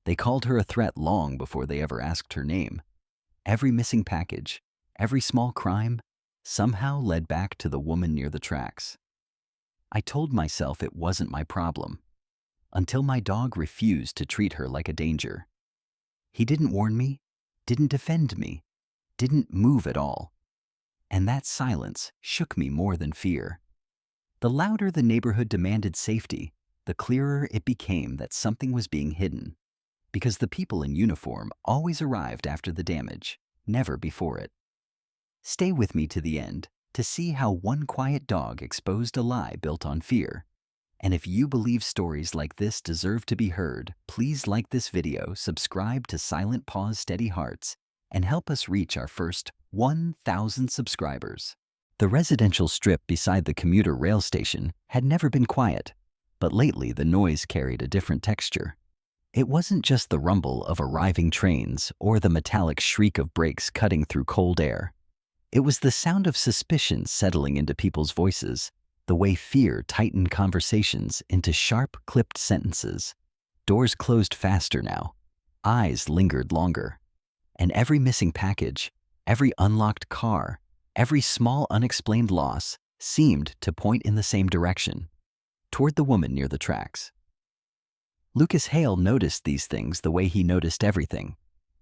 They called her a threat long before they ever asked her name. Every missing package, every small crime, somehow led back to the woman near the tracks. I told myself it wasn't my problem, until my dog refused to treat her like a danger. He didn't warn me, didn't defend me, didn't move at all. And that silence shook me more than fear. The louder the neighborhood demanded safety, the clearer it became that something was being hidden, because the people in uniform always arrived after the damage, never before it. Stay with me to the end to see how one quiet dog exposed a lie built on fear. And if you believe stories like this deserve to be heard, please like this video, subscribe to Silent Paws Steady Hearts, and help us reach our first 1,000 subscribers. The residential strip beside the commuter rail station had never been quiet, but lately the noise carried a different texture. It wasn't just the rumble of arriving trains or the metallic shriek of brakes cutting through cold air. It was the sound of suspicion settling into people's voices, the way fear tightened conversations into sharp, clipped sentences. Doors closed faster now. Eyes lingered longer. And every missing package, every unlocked car, every small unexplained loss seemed to point in the same direction, toward the woman near the tracks. Lucas Hale noticed these things the way he noticed everything,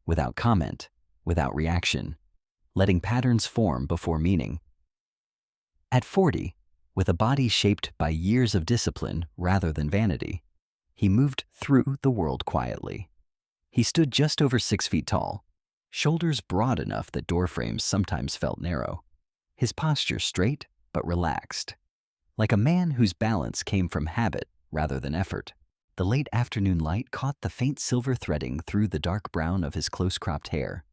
without comment, without reaction, letting patterns form before meaning. At 40, with a body shaped by years of discipline rather than vanity, he moved through the world quietly. He stood just over 6 feet tall, shoulders broad enough that door frames sometimes felt narrow, his posture straight but relaxed, like a man whose balance came from habit rather than effort. The late afternoon light caught the faint silver threading through the dark brown of his close-cropped hair,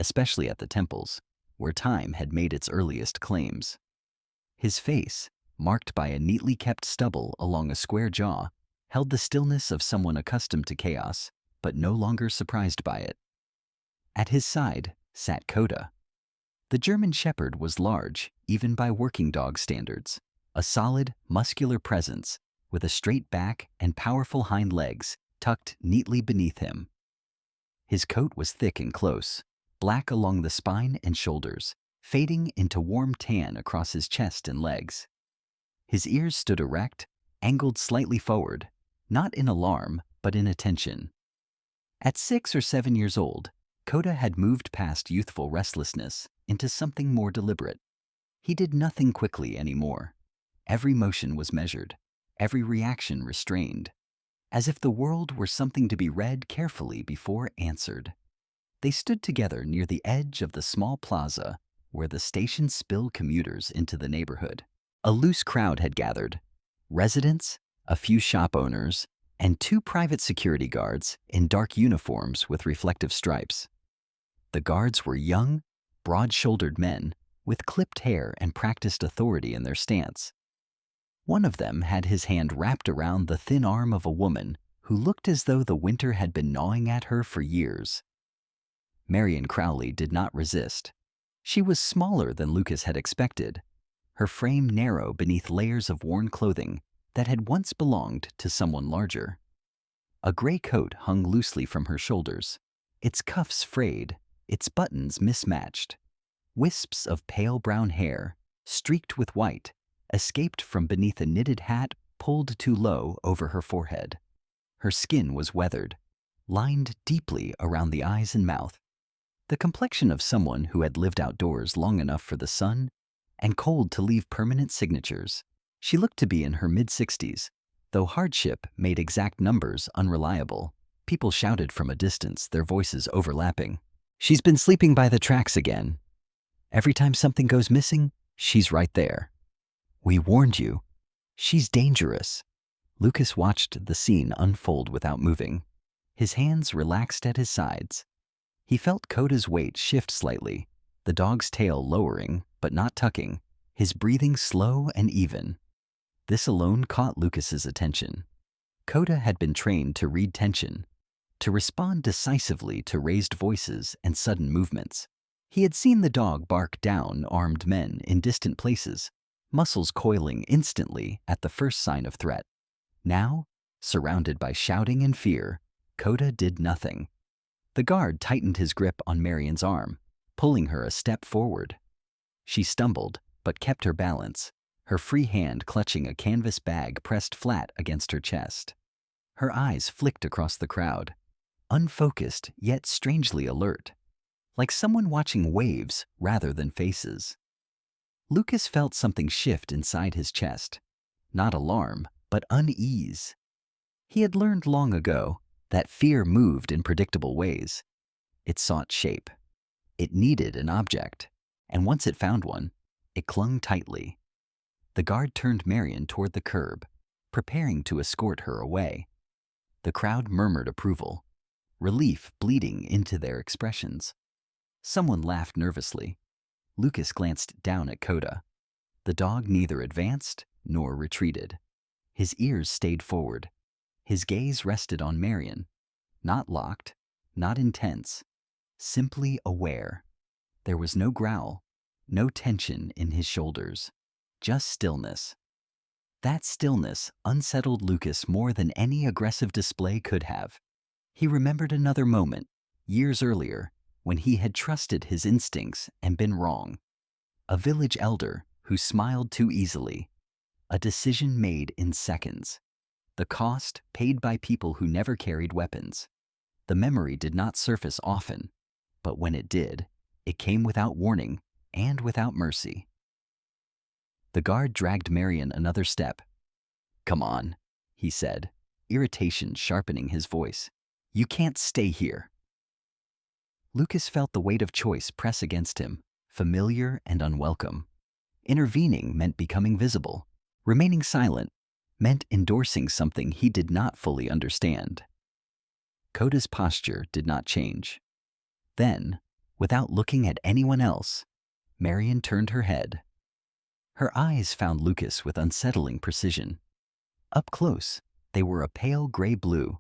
especially at the temples, where time had made its earliest claims. His face, marked by a neatly kept stubble along a square jaw, held the stillness of someone accustomed to chaos, but no longer surprised by it. At his side sat Coda. The German Shepherd was large, even by working dog standards, a solid, muscular presence with a straight back and powerful hind legs tucked neatly beneath him. His coat was thick and close, black along the spine and shoulders, fading into warm tan across his chest and legs. His ears stood erect, angled slightly forward, not in alarm, but in attention. At 6 or 7 years old, Coda had moved past youthful restlessness into something more deliberate. He did nothing quickly anymore. Every motion was measured, every reaction restrained, as if the world were something to be read carefully before answered. They stood together near the edge of the small plaza where the station spilled commuters into the neighborhood. A loose crowd had gathered, residents, a few shop owners, and 2 private security guards in dark uniforms with reflective stripes. The guards were young, broad-shouldered men with clipped hair and practiced authority in their stance. One of them had his hand wrapped around the thin arm of a woman who looked as though the winter had been gnawing at her for years. Marion Crowley did not resist. She was smaller than Lucas had expected, her frame narrow beneath layers of worn clothing that had once belonged to someone larger. A gray coat hung loosely from her shoulders, its cuffs frayed, its buttons mismatched. Wisps of pale brown hair, streaked with white, escaped from beneath a knitted hat pulled too low over her forehead. Her skin was weathered, lined deeply around the eyes and mouth, the complexion of someone who had lived outdoors long enough for the sun and cold to leave permanent signatures. She looked to be in her mid-60s, though hardship made exact numbers unreliable. People shouted from a distance, their voices overlapping. "She's been sleeping by the tracks again. Every time something goes missing, she's right there. We warned you. She's dangerous." Lucas watched the scene unfold without moving, his hands relaxed at his sides. He felt Coda's weight shift slightly, the dog's tail lowering but not tucking, his breathing slow and even. This alone caught Lucas's attention. Coda had been trained to read tension, to respond decisively to raised voices and sudden movements. He had seen the dog bark down armed men in distant places, muscles coiling instantly at the first sign of threat. Now, surrounded by shouting and fear, Coda did nothing. The guard tightened his grip on Marion's arm, pulling her a step forward. She stumbled, but kept her balance, her free hand clutching a canvas bag pressed flat against her chest. Her eyes flicked across the crowd, unfocused yet strangely alert, like someone watching waves rather than faces. Lucas felt something shift inside his chest, not alarm, but unease. He had learned long ago that fear moved in predictable ways. It sought shape. It needed an object, and once it found one, it clung tightly. The guard turned Marion toward the curb, preparing to escort her away. The crowd murmured approval, relief bleeding into their expressions. Someone laughed nervously. Lucas glanced down at Coda. The dog neither advanced nor retreated. His ears stayed forward. His gaze rested on Marion, not locked, not intense, simply aware. There was no growl, no tension in his shoulders, just stillness. That stillness unsettled Lucas more than any aggressive display could have. He remembered another moment, years earlier, when he had trusted his instincts and been wrong. A village elder who smiled too easily. A decision made in seconds. The cost paid by people who never carried weapons. The memory did not surface often, but when it did, it came without warning and without mercy. The guard dragged Marion another step. "Come on," he said, irritation sharpening his voice. "You can't stay here." Lucas felt the weight of choice press against him, familiar and unwelcome. Intervening meant becoming visible. Remaining silent meant endorsing something he did not fully understand. Coda's posture did not change. Then, without looking at anyone else, Marion turned her head. Her eyes found Lucas with unsettling precision. Up close, they were a pale gray blue,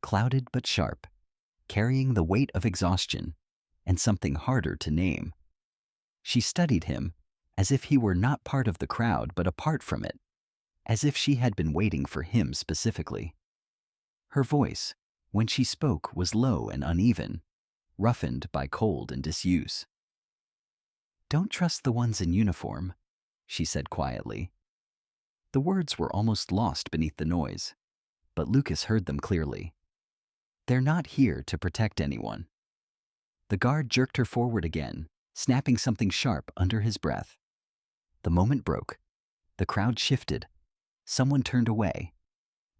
clouded but sharp, carrying the weight of exhaustion and something harder to name. She studied him as if he were not part of the crowd but apart from it, as if she had been waiting for him specifically. Her voice, when she spoke, was low and uneven, roughened by cold and disuse. "Don't trust the ones in uniform," she said quietly. The words were almost lost beneath the noise, but Lucas heard them clearly. "They're not here to protect anyone." The guard jerked her forward again, snapping something sharp under his breath. The moment broke. The crowd shifted. Someone turned away.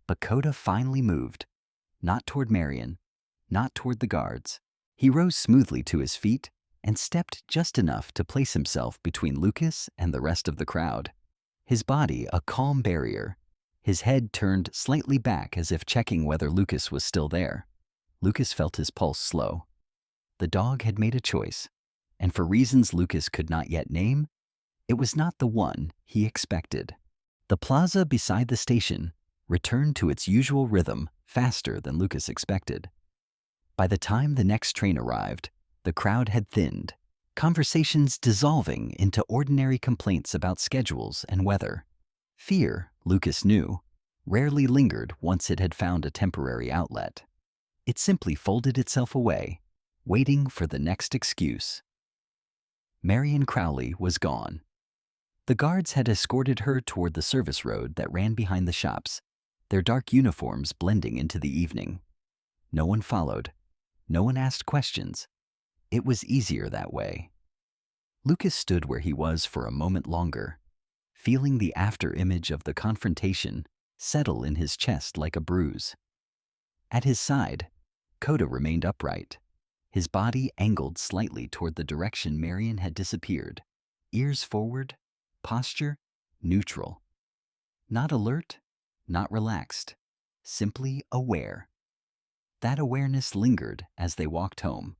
But Coda finally moved, not toward Marion, not toward the guards. He rose smoothly to his feet and stepped just enough to place himself between Lucas and the rest of the crowd. His body a calm barrier, his head turned slightly back as if checking whether Lucas was still there. Lucas felt his pulse slow. The dog had made a choice, and for reasons Lucas could not yet name, it was not the one he expected. The plaza beside the station returned to its usual rhythm faster than Lucas expected. By the time the next train arrived, the crowd had thinned, conversations dissolving into ordinary complaints about schedules and weather. Fear, Lucas knew, rarely lingered once it had found a temporary outlet. It simply folded itself away, waiting for the next excuse. Marion Crowley was gone. The guards had escorted her toward the service road that ran behind the shops, their dark uniforms blending into the evening. No one followed. No one asked questions. It was easier that way. Lucas stood where he was for a moment longer, feeling the after-image of the confrontation settle in his chest like a bruise. At his side, Coda remained upright, his body angled slightly toward the direction Marion had disappeared, ears forward, posture neutral. Not alert, not relaxed, simply aware. That awareness lingered as they walked home.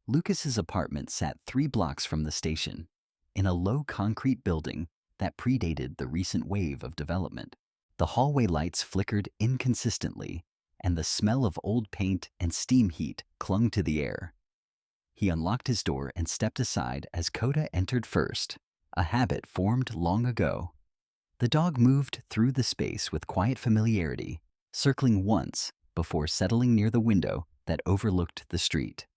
Lucas's apartment sat 3 blocks from the station, in a low concrete building that predated the recent wave of development. The hallway lights flickered inconsistently, and the smell of old paint and steam heat clung to the air. He unlocked his door and stepped aside as Coda entered first, a habit formed long ago. The dog moved through the space with quiet familiarity, circling once, before settling near the window that overlooked the street.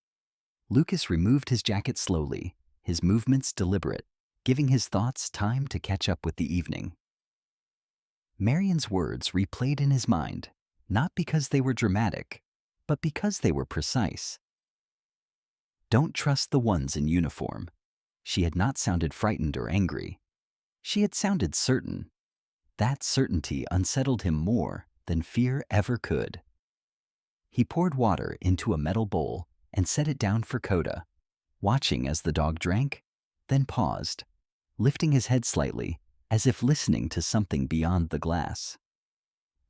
Lucas removed his jacket slowly, his movements deliberate, giving his thoughts time to catch up with the evening. Marion's words replayed in his mind, not because they were dramatic, but because they were precise. Don't trust the ones in uniform. She had not sounded frightened or angry. She had sounded certain. That certainty unsettled him more than fear ever could. He poured water into a metal bowl and set it down for Coda, watching as the dog drank, then paused, lifting his head slightly as if listening to something beyond the glass.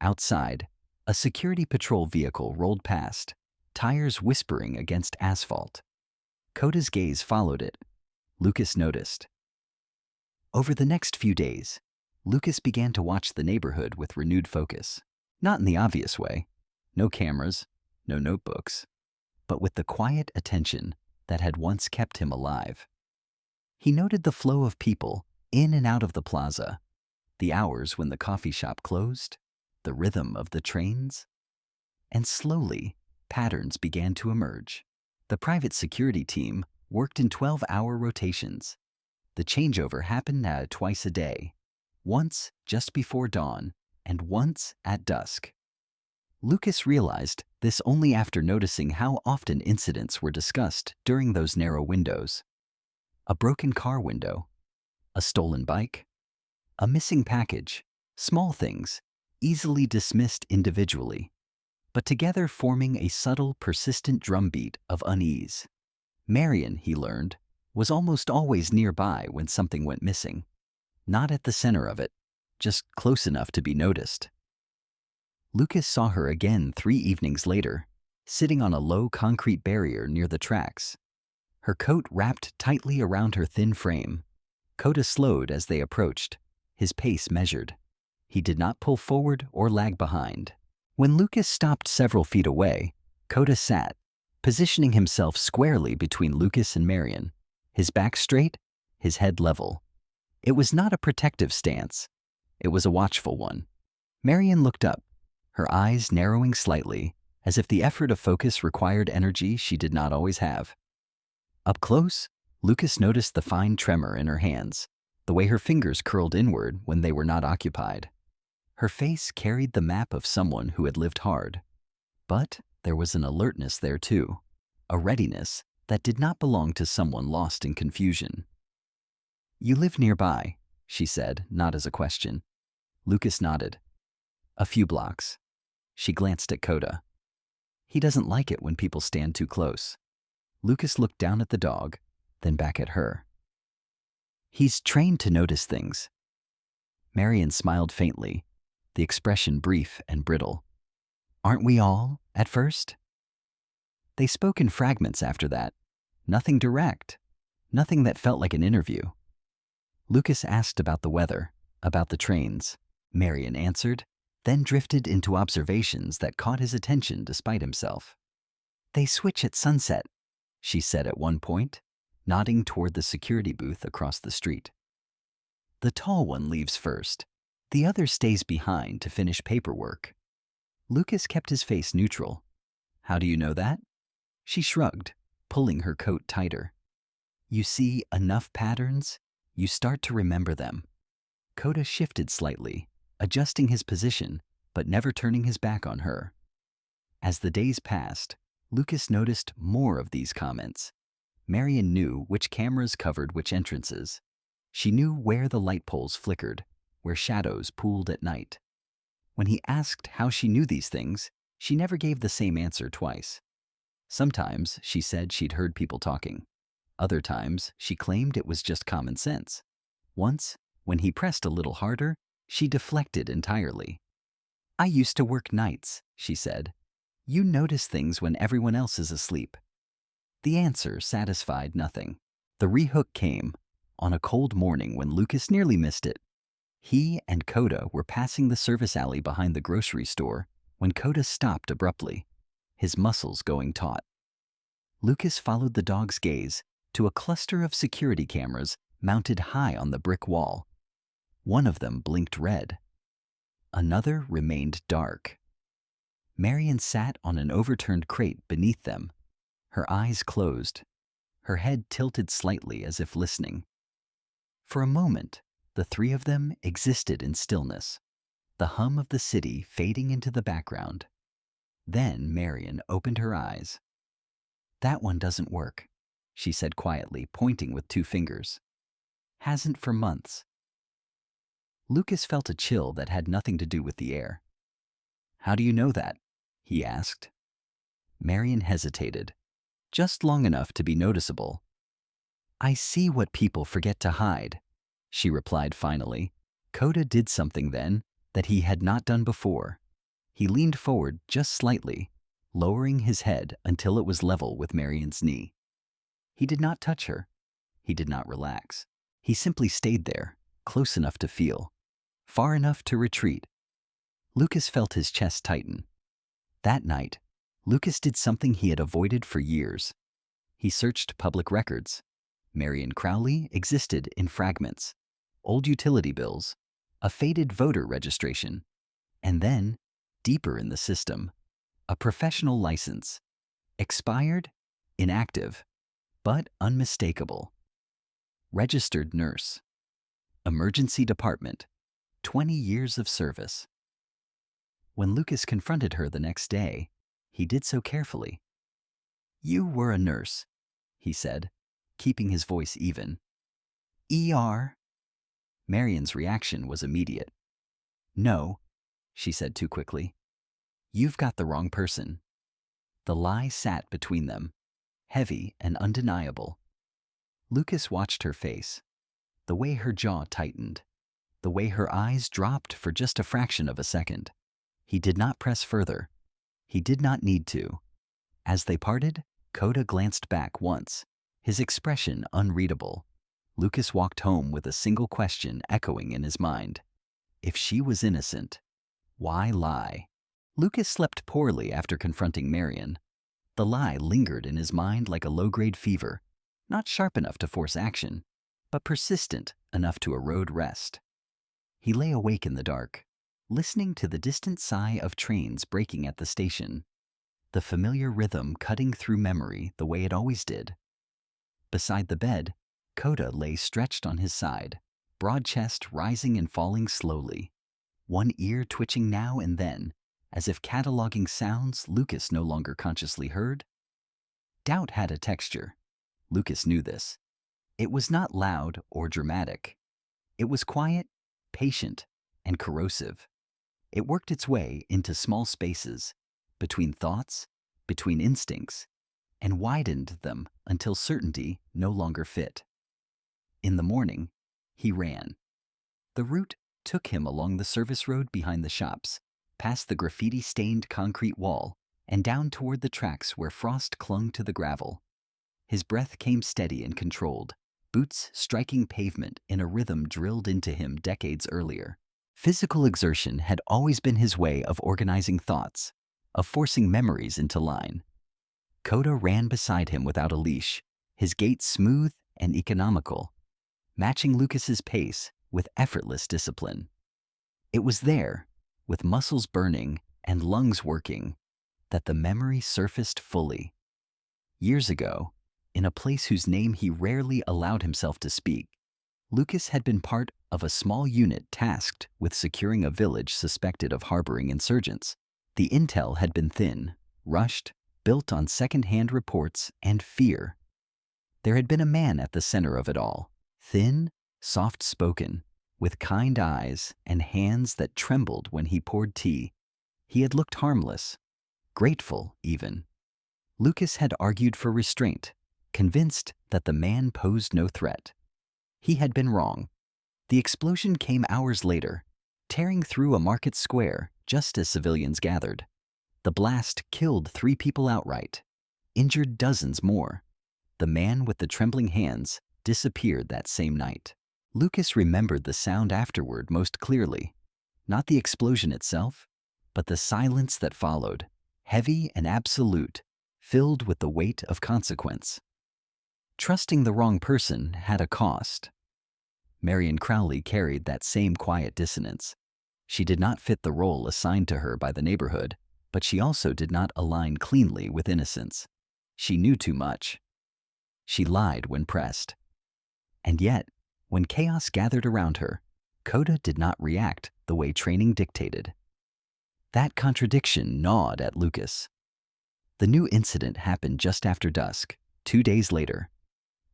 Outside, a security patrol vehicle rolled past, tires whispering against asphalt. Coda's gaze followed it. Lucas noticed. Over the next few days, Lucas began to watch the neighborhood with renewed focus. Not in the obvious way. No cameras, no notebooks, but with the quiet attention that had once kept him alive. He noted the flow of people in and out of the plaza, the hours when the coffee shop closed, the rhythm of the trains, and slowly, patterns began to emerge. The private security team worked in 12-hour rotations. The changeover happened twice a day, once just before dawn and once at dusk. Lucas realized this only after noticing how often incidents were discussed during those narrow windows. A broken car window, a stolen bike, a missing package, small things, easily dismissed individually, but together forming a subtle, persistent drumbeat of unease. Marion, he learned, was almost always nearby when something went missing. Not at the center of it, just close enough to be noticed. Lucas saw her again 3 evenings later, sitting on a low concrete barrier near the tracks. Her coat wrapped tightly around her thin frame. Coda slowed as they approached, his pace measured. He did not pull forward or lag behind. When Lucas stopped several feet away, Coda sat, positioning himself squarely between Lucas and Marion, his back straight, his head level. It was not a protective stance. It was a watchful one. Marion looked up, her eyes narrowing slightly, as if the effort of focus required energy she did not always have. Up close, Lucas noticed the fine tremor in her hands, the way her fingers curled inward when they were not occupied. Her face carried the map of someone who had lived hard. But there was an alertness there too, a readiness that did not belong to someone lost in confusion. "You live nearby," she said, not as a question. Lucas nodded. "A few blocks." She glanced at Coda. "He doesn't like it when people stand too close." Lucas looked down at the dog, then back at her. "He's trained to notice things." Marion smiled faintly, the expression brief and brittle. "Aren't we all, at first?" They spoke in fragments after that. Nothing direct, nothing that felt like an interview. Lucas asked about the weather, about the trains. Marion answered, then drifted into observations that caught his attention despite himself. "They switch at sunset," she said at one point, nodding toward the security booth across the street. "The tall one leaves first. The other stays behind to finish paperwork." Lucas kept his face neutral. "How do you know that?" She shrugged, pulling her coat tighter. "You see enough patterns, you start to remember them." Coda shifted slightly, adjusting his position, but never turning his back on her. As the days passed, Lucas noticed more of these comments. Marion knew which cameras covered which entrances. She knew where the light poles flickered, where shadows pooled at night. When he asked how she knew these things, she never gave the same answer twice. Sometimes she said she'd heard people talking. Other times she claimed it was just common sense. Once, when he pressed a little harder, she deflected entirely. "I used to work nights," she said. "You notice things when everyone else is asleep." The answer satisfied nothing. The rehook came, on a cold morning when Lucas nearly missed it. He and Coda were passing the service alley behind the grocery store when Coda stopped abruptly, his muscles going taut. Lucas followed the dog's gaze to a cluster of security cameras mounted high on the brick wall. One of them blinked red. Another remained dark. Marion sat on an overturned crate beneath them, her eyes closed, her head tilted slightly as if listening. For a moment, the three of them existed in stillness, the hum of the city fading into the background. Then Marion opened her eyes. "That one doesn't work," she said quietly, pointing with two fingers. "Hasn't for months." Lucas felt a chill that had nothing to do with the air. "How do you know that?" he asked. Marion hesitated, just long enough to be noticeable. "I see what people forget to hide," she replied finally. Coda did something then that he had not done before. He leaned forward just slightly, lowering his head until it was level with Marion's knee. He did not touch her. He did not relax. He simply stayed there, close enough to feel, far enough to retreat. Lucas felt his chest tighten. That night, Lucas did something he had avoided for years. He searched public records. Marion Crowley existed in fragments, old utility bills, a faded voter registration, and then, deeper in the system, a professional license, expired, inactive, but unmistakable. Registered nurse, emergency department, 20 years of service. When Lucas confronted her the next day, he did so carefully. "You were a nurse," he said, keeping his voice even. "ER?" Marion's reaction was immediate. "No," she said too quickly. "You've got the wrong person." The lie sat between them, heavy and undeniable. Lucas watched her face, the way her jaw tightened, the way her eyes dropped for just a fraction of a second. He did not press further. He did not need to. As they parted, Coda glanced back once, his expression unreadable. Lucas walked home with a single question echoing in his mind. If she was innocent, why lie? Lucas slept poorly after confronting Marion. The lie lingered in his mind like a low-grade fever, not sharp enough to force action, but persistent enough to erode rest. He lay awake in the dark, listening to the distant sigh of trains braking at the station, the familiar rhythm cutting through memory the way it always did. Beside the bed, Coda lay stretched on his side, broad chest rising and falling slowly, one ear twitching now and then, as if cataloging sounds Lucas no longer consciously heard. Doubt had a texture. Lucas knew this. It was not loud or dramatic. It was quiet, patient, and corrosive. It worked its way into small spaces, between thoughts, between instincts, and widened them until certainty no longer fit. In the morning, he ran. The route took him along the service road behind the shops, past the graffiti-stained concrete wall, and down toward the tracks where frost clung to the gravel. His breath came steady and controlled, boots striking pavement in a rhythm drilled into him decades earlier. Physical exertion had always been his way of organizing thoughts, of forcing memories into line. Coda ran beside him without a leash, his gait smooth and economical, matching Lucas's pace with effortless discipline. It was there, with muscles burning and lungs working, that the memory surfaced fully. Years ago, in a place whose name he rarely allowed himself to speak, Lucas had been part of a small unit tasked with securing a village suspected of harboring insurgents. The intel had been thin, rushed, built on second-hand reports and fear. There had been a man at the center of it all, thin, soft-spoken, with kind eyes and hands that trembled when he poured tea. He had looked harmless, grateful even. Lucas had argued for restraint, convinced that the man posed no threat. He had been wrong. The explosion came hours later, tearing through a market square just as civilians gathered. The blast killed 3 people outright, injured dozens more. The man with the trembling hands disappeared that same night. Lucas remembered the sound afterward most clearly, not the explosion itself, but the silence that followed, heavy and absolute, filled with the weight of consequence. Trusting the wrong person had a cost. Marion Crowley carried that same quiet dissonance. She did not fit the role assigned to her by the neighborhood, but she also did not align cleanly with innocence. She knew too much. She lied when pressed. And yet, when chaos gathered around her, Coda did not react the way training dictated. That contradiction gnawed at Lucas. The new incident happened just after dusk, 2 days later.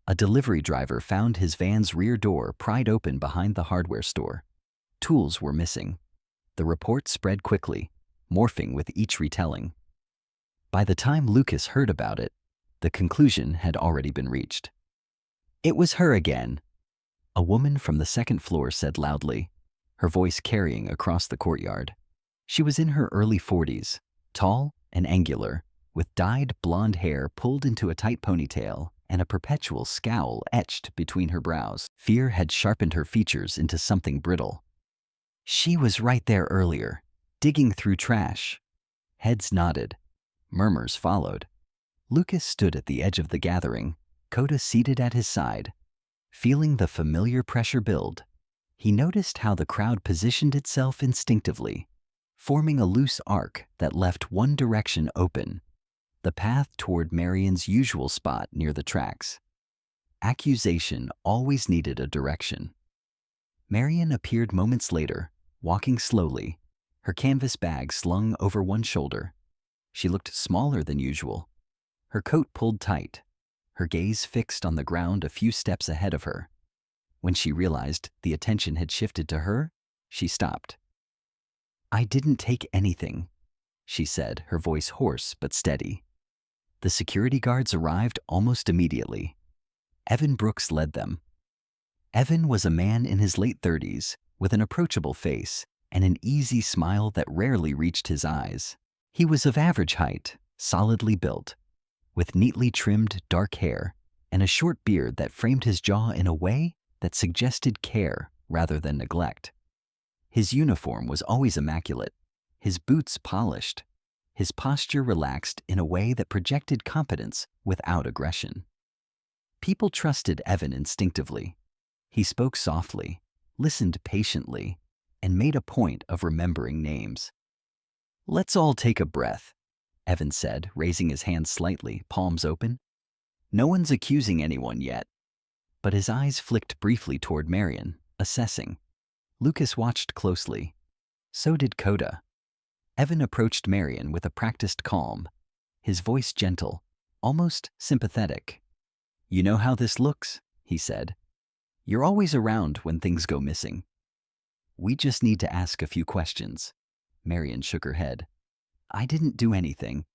A delivery driver found his van's rear door pried open behind the hardware store. Tools were missing. The report spread quickly, morphing with each retelling. By the time Lucas heard about it, the conclusion had already been reached. "It was her again," a woman from the second floor said loudly, her voice carrying across the courtyard. She was in her early 40s, tall and angular, with dyed blonde hair pulled into a tight ponytail and a perpetual scowl etched between her brows. Fear had sharpened her features into something brittle. "She was right there earlier, digging through trash." Heads nodded. Murmurs followed. Lucas stood at the edge of the gathering, Coda seated at his side. Feeling the familiar pressure build, he noticed how the crowd positioned itself instinctively, forming a loose arc that left one direction open, the path toward Marion's usual spot near the tracks. Accusation always needed a direction. Marion appeared moments later, walking slowly, her canvas bag slung over one shoulder. She looked smaller than usual, her coat pulled tight, her gaze fixed on the ground a few steps ahead of her. When she realized the attention had shifted to her, she stopped. "I didn't take anything," she said, her voice hoarse but steady. The security guards arrived almost immediately. Evan Brooks led them. Evan was a man in his late 30s with an approachable face and an easy smile that rarely reached his eyes. He was of average height, solidly built, with neatly trimmed dark hair and a short beard that framed his jaw in a way that suggested care rather than neglect. His uniform was always immaculate, his boots polished, his posture relaxed in a way that projected competence without aggression. People trusted Evan instinctively. He spoke softly, listened patiently, and made a point of remembering names. "Let's all take a breath," Evan said, raising his hands slightly, palms open. "No one's accusing anyone yet." But his eyes flicked briefly toward Marion, assessing. Lucas watched closely. So did Coda. Evan approached Marion with a practiced calm, his voice gentle, almost sympathetic. "You know how this looks," he said. "You're always around when things go missing. We just need to ask a few questions." Marion shook her head. "I didn't do anything."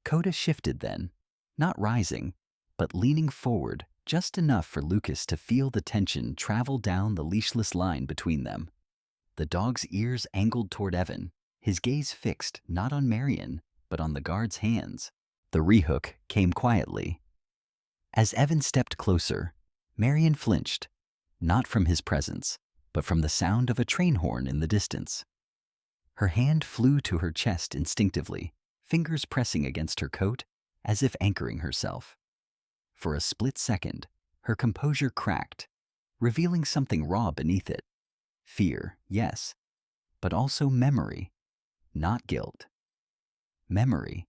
Coda shifted then, not rising, but leaning forward just enough for Lucas to feel the tension travel down the leashless line between them. The dog's ears angled toward Evan, his gaze fixed not on Marion, but on the guard's hands. The rehook came quietly. As Evan stepped closer, Marion flinched, not from his presence, but from the sound of a train horn in the distance. Her hand flew to her chest instinctively, fingers pressing against her coat as if anchoring herself. For a split second, her composure cracked, revealing something raw beneath it. Fear, yes, but also memory, not guilt. Memory.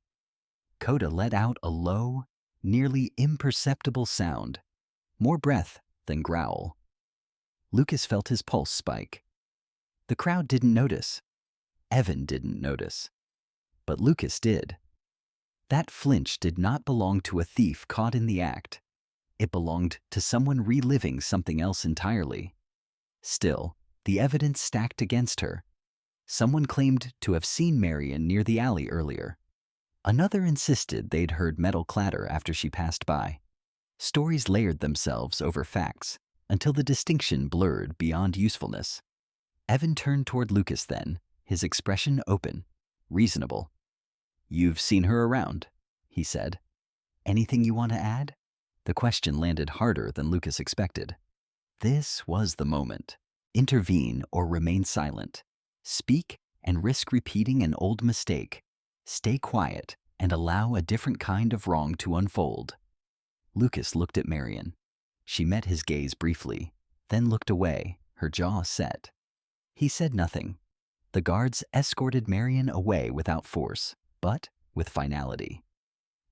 Coda let out a low, nearly imperceptible sound, more breath than growl. Lucas felt his pulse spike. The crowd didn't notice. Evan didn't notice. But Lucas did. That flinch did not belong to a thief caught in the act. It belonged to someone reliving something else entirely. Still, the evidence stacked against her. Someone claimed to have seen Marion near the alley earlier. Another insisted they'd heard metal clatter after she passed by. Stories layered themselves over facts until the distinction blurred beyond usefulness. Evan turned toward Lucas then, his expression open, reasonable. "You've seen her around," he said. "Anything you want to add?" The question landed harder than Lucas expected. This was the moment. Intervene or remain silent. Speak and risk repeating an old mistake. Stay quiet and allow a different kind of wrong to unfold. Lucas looked at Marion. She met his gaze briefly, then looked away, her jaw set. He said nothing. The guards escorted Marion away without force, but with finality.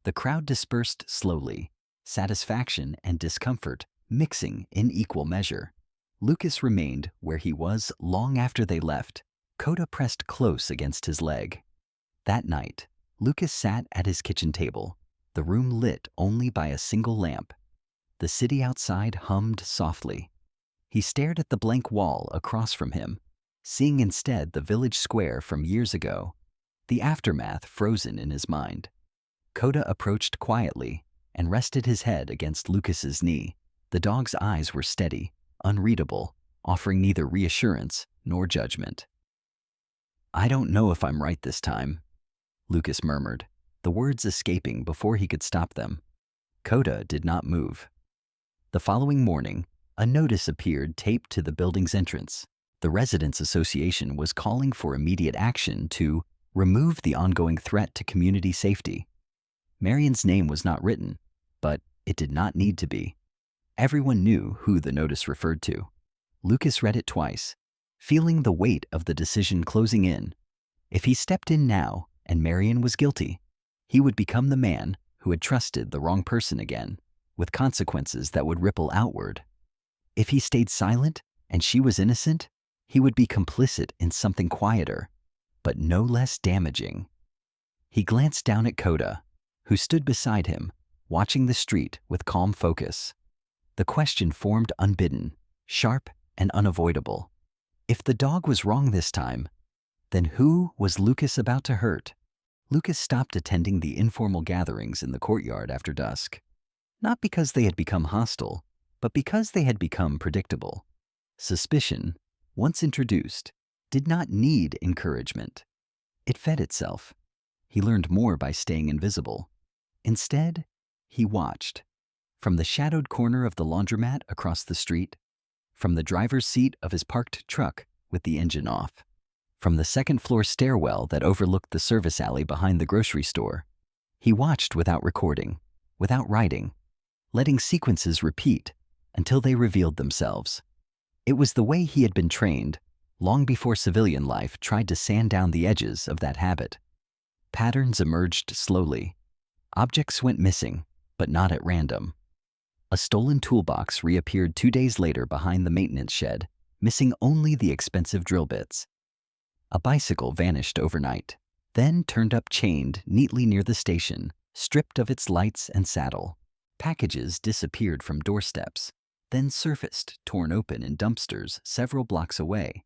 The crowd dispersed slowly, satisfaction and discomfort mixing in equal measure. Lucas remained where he was long after they left. Coda pressed close against his leg. That night, Lucas sat at his kitchen table, the room lit only by a single lamp. The city outside hummed softly. He stared at the blank wall across from him, seeing instead the village square from years ago, the aftermath frozen in his mind. Coda approached quietly and rested his head against Lucas's knee. The dog's eyes were steady, unreadable, offering neither reassurance nor judgment. "I don't know if I'm right this time," Lucas murmured, the words escaping before he could stop them. Coda did not move. The following morning, a notice appeared taped to the building's entrance. The Residents' Association was calling for immediate action to remove the ongoing threat to community safety. Marion's name was not written, but it did not need to be. Everyone knew who the notice referred to. Lucas read it twice, feeling the weight of the decision closing in. If he stepped in now and Marion was guilty, he would become the man who had trusted the wrong person again, with consequences that would ripple outward. If he stayed silent and she was innocent, he would be complicit in something quieter, but no less damaging. He glanced down at Coda, who stood beside him, watching the street with calm focus. The question formed unbidden, sharp and unavoidable. If the dog was wrong this time, then who was Lucas about to hurt? Lucas stopped attending the informal gatherings in the courtyard after dusk, not because they had become hostile, but because they had become predictable. Suspicion, once introduced, did not need encouragement. It fed itself. He learned more by staying invisible. Instead, he watched. From the shadowed corner of the laundromat across the street, from the driver's seat of his parked truck with the engine off, from the second-floor stairwell that overlooked the service alley behind the grocery store, he watched without recording, without writing, letting sequences repeat until they revealed themselves. It was the way he had been trained, long before civilian life tried to sand down the edges of that habit. Patterns emerged slowly. Objects went missing, but not at random. A stolen toolbox reappeared 2 days later behind the maintenance shed, missing only the expensive drill bits. A bicycle vanished overnight, then turned up chained neatly near the station, stripped of its lights and saddle. Packages disappeared from doorsteps, then surfaced torn open in dumpsters several blocks away.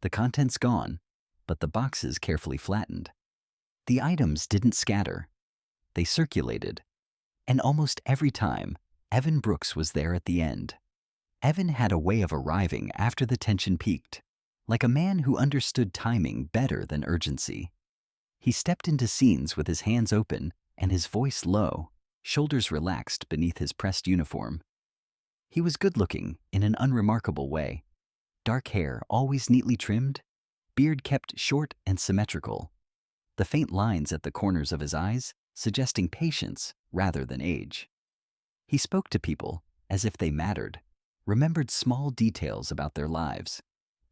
The contents gone, but the boxes carefully flattened. The items didn't scatter. They circulated. And almost every time, Evan Brooks was there at the end. Evan had a way of arriving after the tension peaked, like a man who understood timing better than urgency. He stepped into scenes with his hands open and his voice low, shoulders relaxed beneath his pressed uniform. He was good-looking in an unremarkable way. Dark hair always neatly trimmed, beard kept short and symmetrical. The faint lines at the corners of his eyes suggesting patience rather than age. He spoke to people as if they mattered, remembered small details about their lives,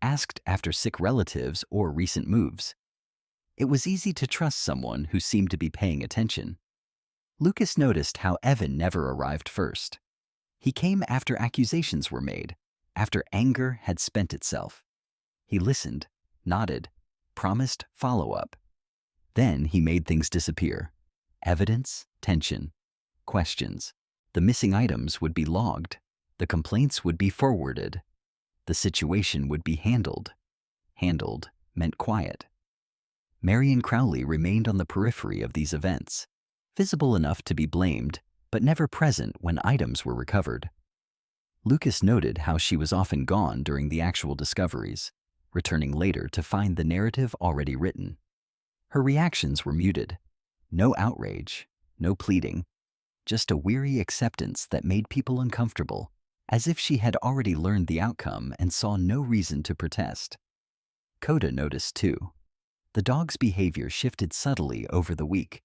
asked after sick relatives or recent moves. It was easy to trust someone who seemed to be paying attention. Lucas noticed how Evan never arrived first. He came after accusations were made, after anger had spent itself. He listened, nodded, promised follow-up. Then he made things disappear. Evidence, tension, questions. The missing items would be logged. The complaints would be forwarded. The situation would be handled. Handled meant quiet. Marion Crowley remained on the periphery of these events, visible enough to be blamed, but never present when items were recovered. Lucas noted how she was often gone during the actual discoveries, returning later to find the narrative already written. Her reactions were muted. No outrage, no pleading, just a weary acceptance that made people uncomfortable, as if she had already learned the outcome and saw no reason to protest. Coda noticed too. The dog's behavior shifted subtly over the week.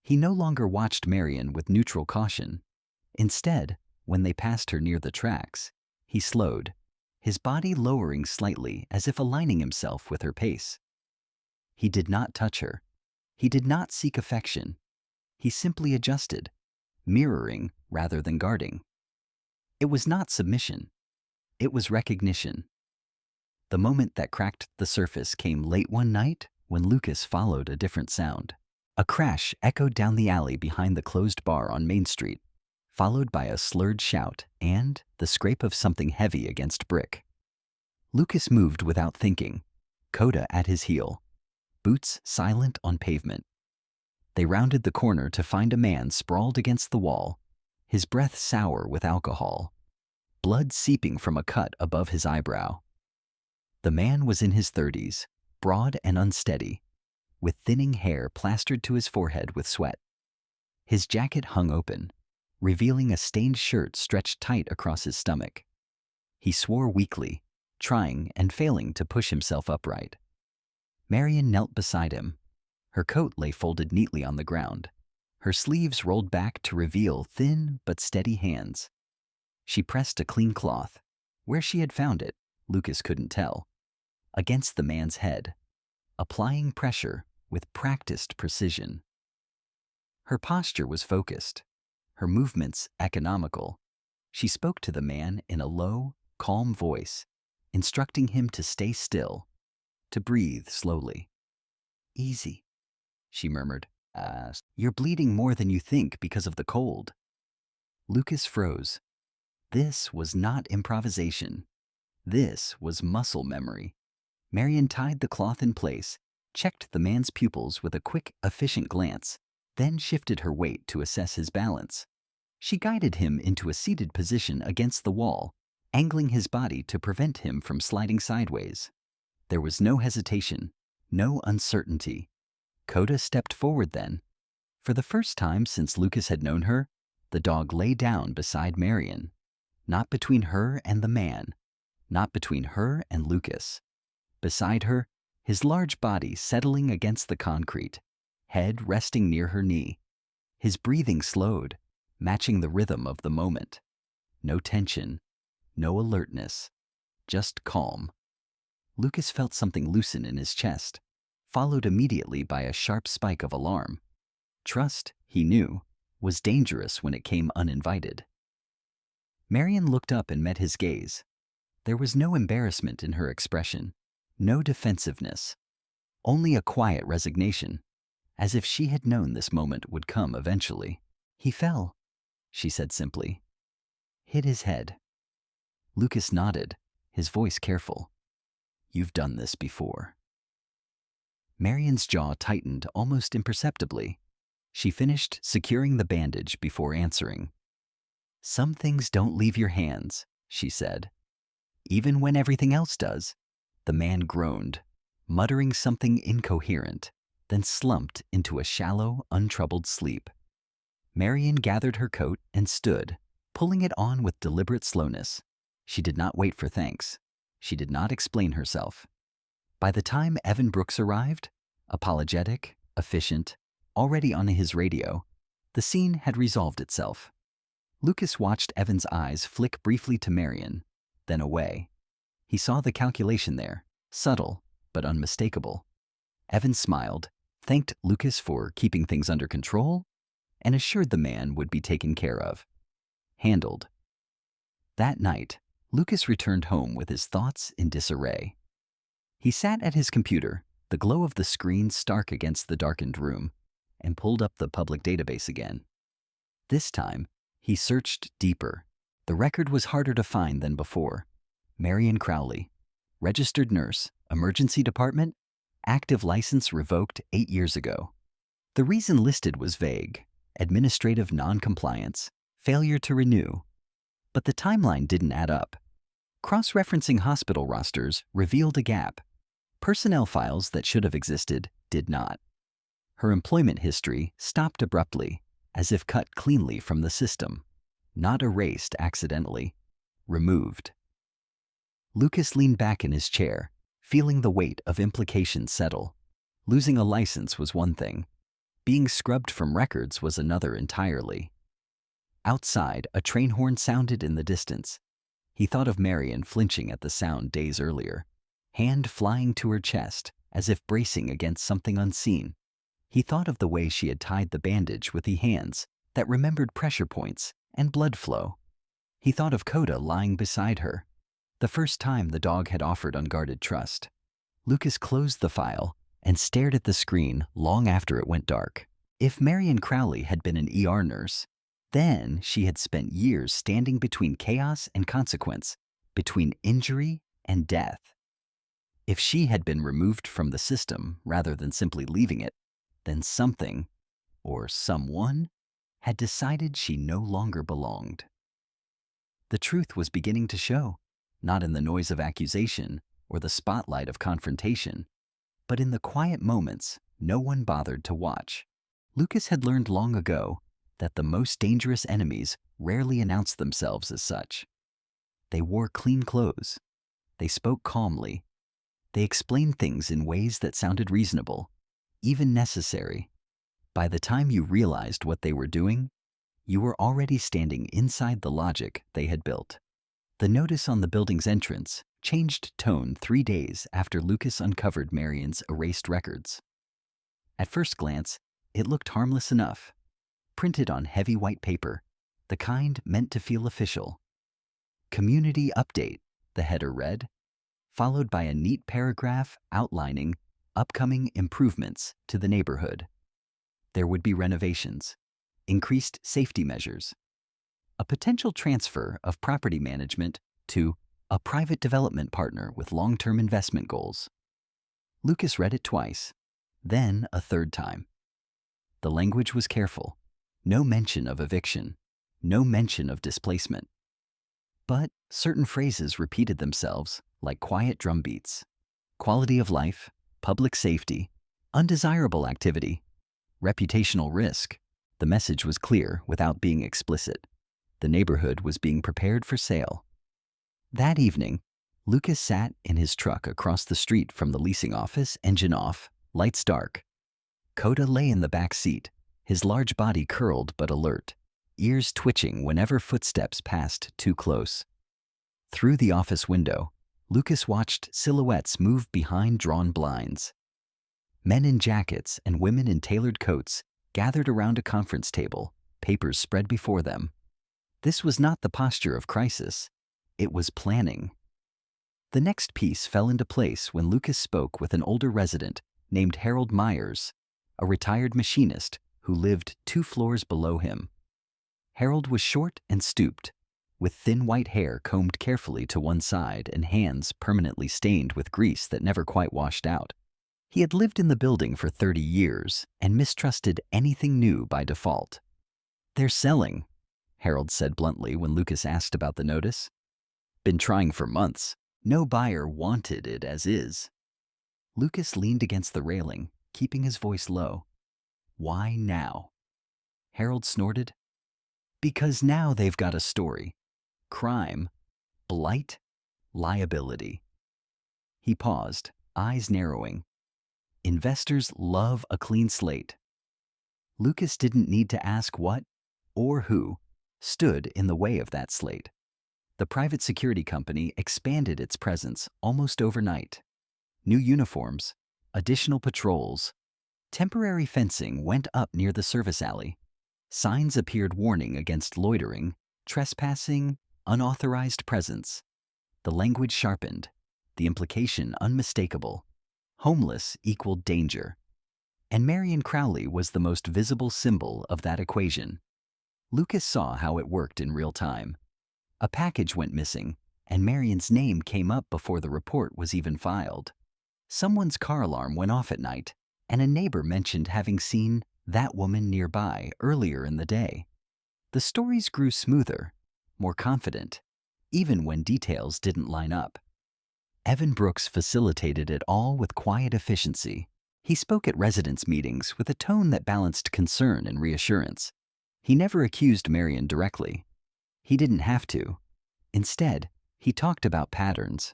He no longer watched Marion with neutral caution. Instead, when they passed her near the tracks, he slowed, his body lowering slightly as if aligning himself with her pace. He did not touch her. He did not seek affection. He simply adjusted, mirroring rather than guarding. It was not submission. It was recognition. The moment that cracked the surface came late one night when Lucas followed a different sound. A crash echoed down the alley behind the closed bar on Main Street, followed by a slurred shout and the scrape of something heavy against brick. Lucas moved without thinking, Coda at his heel, boots silent on pavement. They rounded the corner to find a man sprawled against the wall, his breath sour with alcohol, blood seeping from a cut above his eyebrow. The man was in his 30s, broad and unsteady, with thinning hair plastered to his forehead with sweat. His jacket hung open, revealing a stained shirt stretched tight across his stomach. He swore weakly, trying and failing to push himself upright. Marion knelt beside him. Her coat lay folded neatly on the ground, her sleeves rolled back to reveal thin but steady hands. She pressed a clean cloth, where she had found it, Lucas couldn't tell, against the man's head, applying pressure with practiced precision. Her posture was focused, her movements economical. She spoke to the man in a low, calm voice, instructing him to stay still, to breathe slowly. "Easy," she murmured. "You're bleeding more than you think because of the cold." Lucas froze. This was not improvisation. This was muscle memory. Marion tied the cloth in place, checked the man's pupils with a quick, efficient glance, then shifted her weight to assess his balance. She guided him into a seated position against the wall, angling his body to prevent him from sliding sideways. There was no hesitation, no uncertainty. Coda stepped forward then. For the first time since Lucas had known her, the dog lay down beside Marion, not between her and the man, not between her and Lucas. Beside her, his large body settling against the concrete, head resting near her knee. His breathing slowed, matching the rhythm of the moment. No tension, no alertness, just calm. Lucas felt something loosen in his chest, followed immediately by a sharp spike of alarm. Trust, he knew, was dangerous when it came uninvited. Marion looked up and met his gaze. There was no embarrassment in her expression, no defensiveness, only a quiet resignation, as if she had known this moment would come eventually. "He fell," she said simply. "Hit his head." Lucas nodded, his voice careful. "You've done this before." Marion's jaw tightened almost imperceptibly. She finished securing the bandage before answering. "Some things don't leave your hands," she said. "Even when everything else does." The man groaned, muttering something incoherent, then slumped into a shallow, untroubled sleep. Marion gathered her coat and stood, pulling it on with deliberate slowness. She did not wait for thanks. She did not explain herself. By the time Evan Brooks arrived, apologetic, efficient, already on his radio, the scene had resolved itself. Lucas watched Evan's eyes flick briefly to Marion, then away. He saw the calculation there, subtle but unmistakable. Evan smiled, thanked Lucas for keeping things under control, and assured the man would be taken care of. Handled. That night, Lucas returned home with his thoughts in disarray. He sat at his computer, the glow of the screen stark against the darkened room, and pulled up the public database again. This time, he searched deeper. The record was harder to find than before. Marion Crowley, registered nurse, emergency department, active license revoked 8 years ago. The reason listed was vague: administrative non-compliance, failure to renew. But the timeline didn't add up. Cross-referencing hospital rosters revealed a gap. Personnel files that should have existed did not. Her employment history stopped abruptly, as if cut cleanly from the system. Not erased accidentally. Removed. Lucas leaned back in his chair, feeling the weight of implications settle. Losing a license was one thing. Being scrubbed from records was another entirely. Outside, a train horn sounded in the distance. He thought of Marion flinching at the sound days earlier, hand flying to her chest as if bracing against something unseen. He thought of the way she had tied the bandage with the hands that remembered pressure points and blood flow. He thought of Coda lying beside her, the first time the dog had offered unguarded trust. Lucas closed the file and stared at the screen long after it went dark. If Marion Crowley had been an ER nurse, then she had spent years standing between chaos and consequence, between injury and death. If she had been removed from the system rather than simply leaving it, then something, or someone, had decided she no longer belonged. The truth was beginning to show, not in the noise of accusation or the spotlight of confrontation, but in the quiet moments no one bothered to watch. Lucas had learned long ago that the most dangerous enemies rarely announced themselves as such. They wore clean clothes. They spoke calmly. They explained things in ways that sounded reasonable, even necessary. By the time you realized what they were doing, you were already standing inside the logic they had built. The notice on the building's entrance changed tone 3 days after Lucas uncovered Marion's erased records. At first glance, it looked harmless enough. Printed on heavy white paper, the kind meant to feel official. Community update, the header read, followed by a neat paragraph outlining upcoming improvements to the neighborhood. There would be renovations, increased safety measures, a potential transfer of property management to a private development partner with long-term investment goals. Lucas read it twice, then a third time. The language was careful. No mention of eviction, no mention of displacement. But certain phrases repeated themselves like quiet drum beats. Quality of life, public safety, undesirable activity, reputational risk. The message was clear without being explicit. The neighborhood was being prepared for sale. That evening, Lucas sat in his truck across the street from the leasing office, engine off, lights dark. Coda lay in the back seat, his large body curled but alert, ears twitching whenever footsteps passed too close. Through the office window, Lucas watched silhouettes move behind drawn blinds. Men in jackets and women in tailored coats gathered around a conference table, papers spread before them. This was not the posture of crisis. It was planning. The next piece fell into place when Lucas spoke with an older resident named Harold Myers, a retired machinist who lived 2 floors below him. Harold was short and stooped, with thin white hair combed carefully to one side and hands permanently stained with grease that never quite washed out. He had lived in the building for 30 years and mistrusted anything new by default. "They're selling," Harold said bluntly when Lucas asked about the notice. "Been trying for months. No buyer wanted it as is." Lucas leaned against the railing, keeping his voice low. "Why now?" Harold snorted. "Because now they've got a story. Crime, blight, liability." He paused, eyes narrowing. Investors love a clean slate. Lucas didn't need to ask what, or who, stood in the way of that slate. The private security company expanded its presence almost overnight. New uniforms, additional patrols, temporary fencing went up near the service alley. Signs appeared warning against loitering, trespassing, unauthorized presence. The language sharpened, the implication unmistakable. Homeless equaled danger. And Marion Crowley was the most visible symbol of that equation. Lucas saw how it worked in real time. A package went missing, and Marion's name came up before the report was even filed. Someone's car alarm went off at night, and a neighbor mentioned having seen that woman nearby earlier in the day. The stories grew smoother, more confident, even when details didn't line up. Evan Brooks facilitated it all with quiet efficiency. He spoke at residents' meetings with a tone that balanced concern and reassurance. He never accused Marion directly. He didn't have to. Instead, he talked about patterns,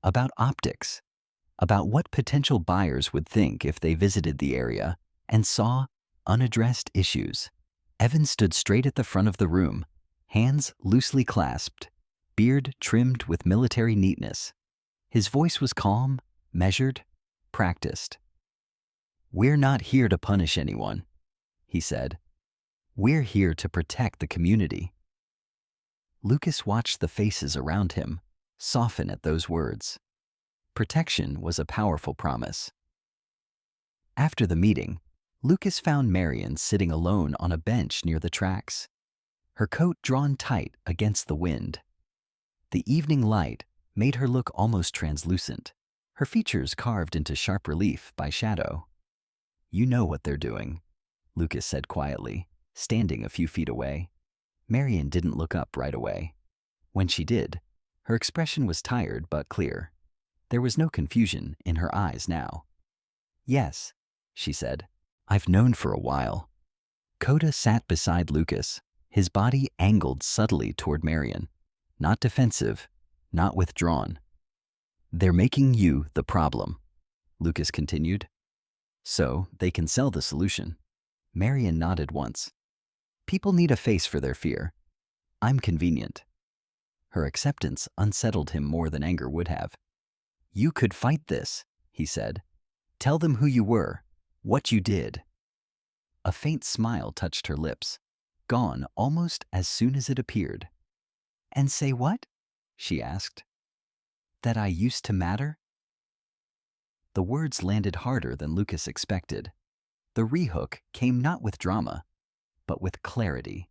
about optics, about what potential buyers would think if they visited the area and saw unaddressed issues. Evan stood straight at the front of the room, hands loosely clasped, beard trimmed with military neatness. His voice was calm, measured, practiced. "We're not here to punish anyone," he said. "We're here to protect the community." Lucas watched the faces around him soften at those words. Protection was a powerful promise. After the meeting, Lucas found Marion sitting alone on a bench near the tracks, her coat drawn tight against the wind. The evening light made her look almost translucent, her features carved into sharp relief by shadow. "You know what they're doing," Lucas said quietly, standing a few feet away. Marion didn't look up right away. When she did, her expression was tired but clear. There was no confusion in her eyes now. "Yes," she said. "I've known for a while." Coda sat beside Lucas, his body angled subtly toward Marion. Not defensive, not withdrawn. "They're making you the problem," Lucas continued. "So they can sell the solution." Marion nodded once. "People need a face for their fear. I'm convenient." Her acceptance unsettled him more than anger would have. "You could fight this," he said. "Tell them who you were, what you did." A faint smile touched her lips, gone almost as soon as it appeared. "And say what?" she asked. "That I used to matter?" The words landed harder than Lucas expected. The rehook came not with drama, but with clarity.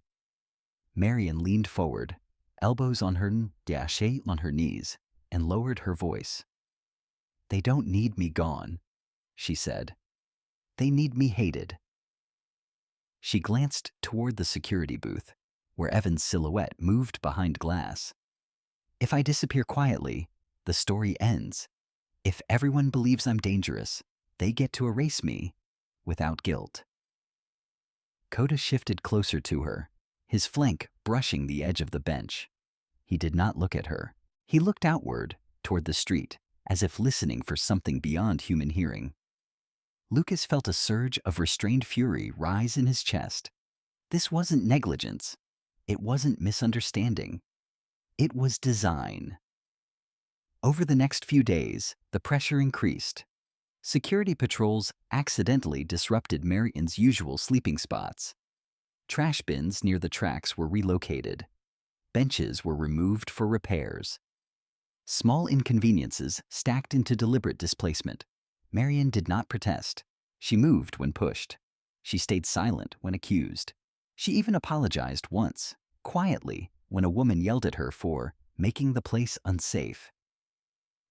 Marion leaned forward, elbows on her knees, and lowered her voice. "They don't need me gone," she said. "They need me hated." She glanced toward the security booth, where Evan's silhouette moved behind glass. "If I disappear quietly, the story ends. If everyone believes I'm dangerous, they get to erase me without guilt." Coda shifted closer to her, his flank brushing the edge of the bench. He did not look at her. He looked outward, toward the street, as if listening for something beyond human hearing. Lucas felt a surge of restrained fury rise in his chest. This wasn't negligence. It wasn't misunderstanding. It was design. Over the next few days, the pressure increased. Security patrols accidentally disrupted Marion's usual sleeping spots. Trash bins near the tracks were relocated. Benches were removed for repairs. Small inconveniences stacked into deliberate displacement. Marion did not protest. She moved when pushed. She stayed silent when accused. She even apologized once, quietly, when a woman yelled at her for making the place unsafe.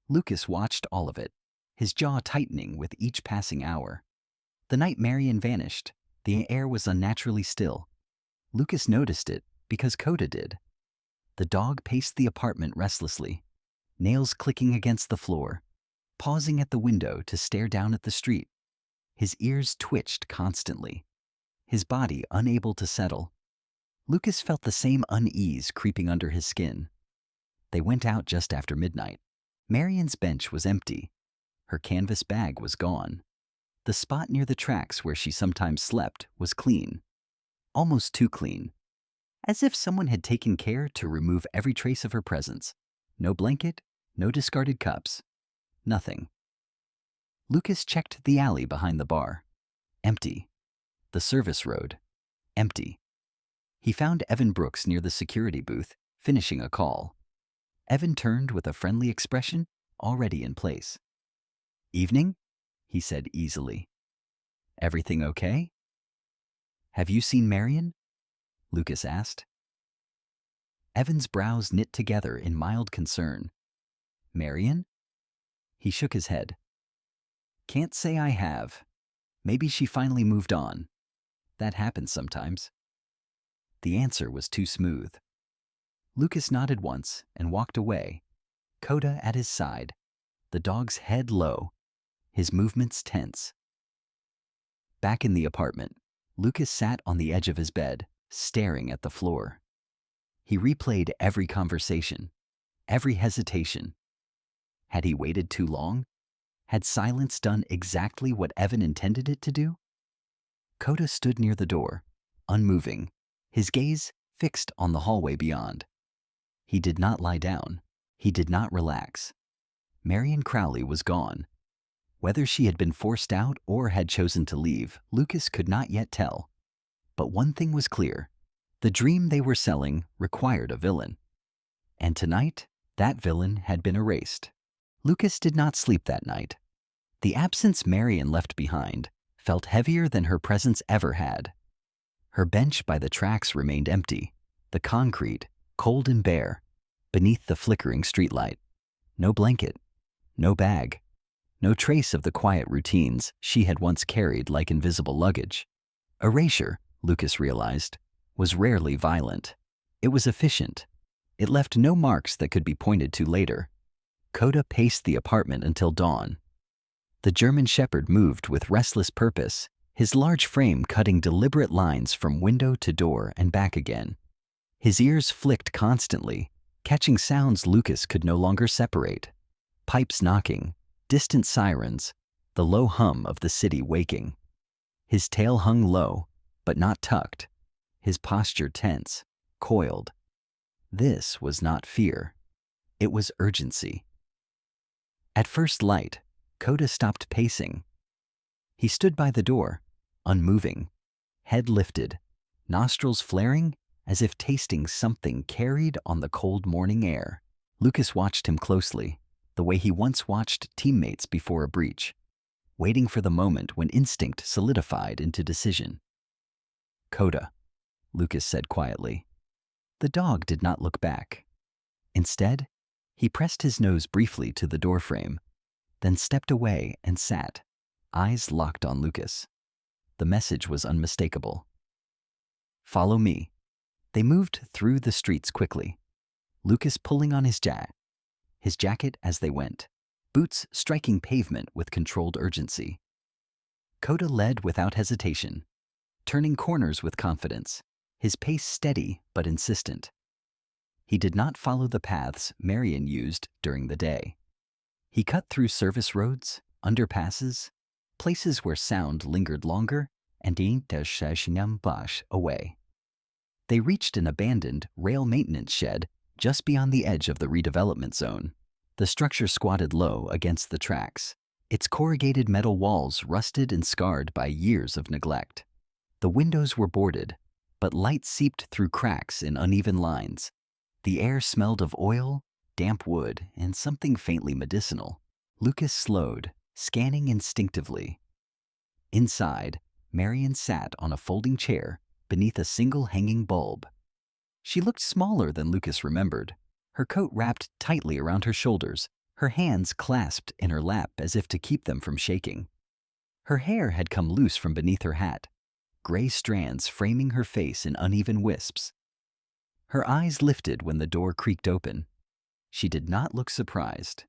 Lucas watched all of it, his jaw tightening with each passing hour. The night Marion vanished, the air was unnaturally still. Lucas noticed it because Coda did. The dog paced the apartment restlessly, nails clicking against the floor, pausing at the window to stare down at the street. His ears twitched constantly, his body unable to settle. Lucas felt the same unease creeping under his skin. They went out just after midnight. Marion's bench was empty. Her canvas bag was gone. The spot near the tracks where she sometimes slept was clean. Almost too clean. As if someone had taken care to remove every trace of her presence. No blanket, no discarded cups. Nothing. Lucas checked the alley behind the bar. Empty. The service road. Empty. He found Evan Brooks near the security booth, finishing a call. Evan turned with a friendly expression already in place. "Evening?" he said easily. "Everything okay?" "Have you seen Marion?" Lucas asked. Evan's brows knit together in mild concern. "Marion?" He shook his head. "Can't say I have. Maybe she finally moved on. That happens sometimes." The answer was too smooth. Lucas nodded once and walked away, Coda at his side, the dog's head low, his movements tense. Back in the apartment, Lucas sat on the edge of his bed, staring at the floor. He replayed every conversation, every hesitation. Had he waited too long? Had silence done exactly what Evan intended it to do? Coda stood near the door, unmoving, his gaze fixed on the hallway beyond. He did not lie down. He did not relax. Marion Crowley was gone. Whether she had been forced out or had chosen to leave, Lucas could not yet tell. But one thing was clear. The dream they were selling required a villain. And tonight, that villain had been erased. Lucas did not sleep that night. The absence Marion left behind felt heavier than her presence ever had. Her bench by the tracks remained empty, the concrete cold and bare, beneath the flickering streetlight. No blanket, no bag, no trace of the quiet routines she had once carried like invisible luggage. Erasure, Lucas realized, was rarely violent. It was efficient. It left no marks that could be pointed to later. Coda paced the apartment until dawn. The German Shepherd moved with restless purpose, his large frame cutting deliberate lines from window to door and back again. His ears flicked constantly, catching sounds Lucas could no longer separate. Pipes knocking, distant sirens, the low hum of the city waking. His tail hung low, but not tucked, his posture tense, coiled. This was not fear. It was urgency. At first light, Coda stopped pacing. He stood by the door, unmoving, head lifted, nostrils flaring as if tasting something carried on the cold morning air. Lucas watched him closely, the way he once watched teammates before a breach, waiting for the moment when instinct solidified into decision. "Coda," Lucas said quietly. The dog did not look back. Instead, he pressed his nose briefly to the doorframe, then stepped away and sat, eyes locked on Lucas. The message was unmistakable. "Follow me." They moved through the streets quickly, Lucas pulling on his jacket as they went, boots striking pavement with controlled urgency. Coda led without hesitation, turning corners with confidence, his pace steady but insistent. He did not follow the paths Marion used during the day. He cut through service roads, underpasses, places where sound lingered longer and away. They reached an abandoned rail maintenance shed just beyond the edge of the redevelopment zone. The structure squatted low against the tracks, its corrugated metal walls rusted and scarred by years of neglect. The windows were boarded, but light seeped through cracks in uneven lines. The air smelled of oil, damp wood, and something faintly medicinal. Lucas slowed, scanning instinctively. Inside, Marion sat on a folding chair beneath a single hanging bulb. She looked smaller than Lucas remembered, her coat wrapped tightly around her shoulders, her hands clasped in her lap as if to keep them from shaking. Her hair had come loose from beneath her hat, gray strands framing her face in uneven wisps. Her eyes lifted when the door creaked open. She did not look surprised.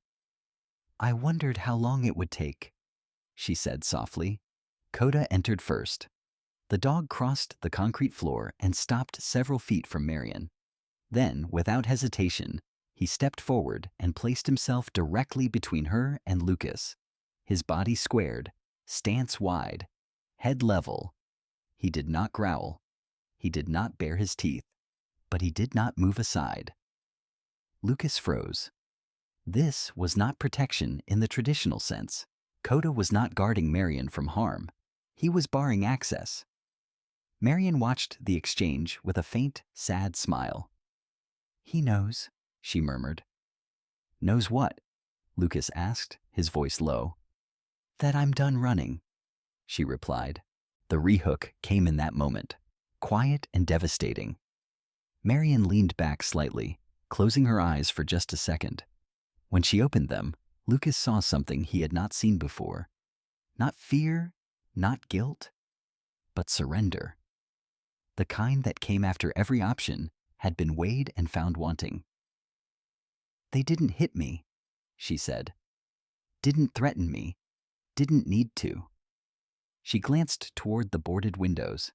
"I wondered how long it would take," she said softly. Coda entered first. The dog crossed the concrete floor and stopped several feet from Marion. Then, without hesitation, he stepped forward and placed himself directly between her and Lucas, his body squared, stance wide, head level. He did not growl. He did not bare his teeth, but he did not move aside. Lucas froze. This was not protection in the traditional sense. Coda was not guarding Marion from harm. He was barring access. Marion watched the exchange with a faint, sad smile. "He knows," she murmured. "Knows what?" Lucas asked, his voice low. "That I'm done running," she replied. The rehook came in that moment, quiet and devastating. Marion leaned back slightly, closing her eyes for just a second. When she opened them, Lucas saw something he had not seen before. Not fear, not guilt, but surrender. The kind that came after every option had been weighed and found wanting. "They didn't hit me," she said. "Didn't threaten me. Didn't need to." She glanced toward the boarded windows.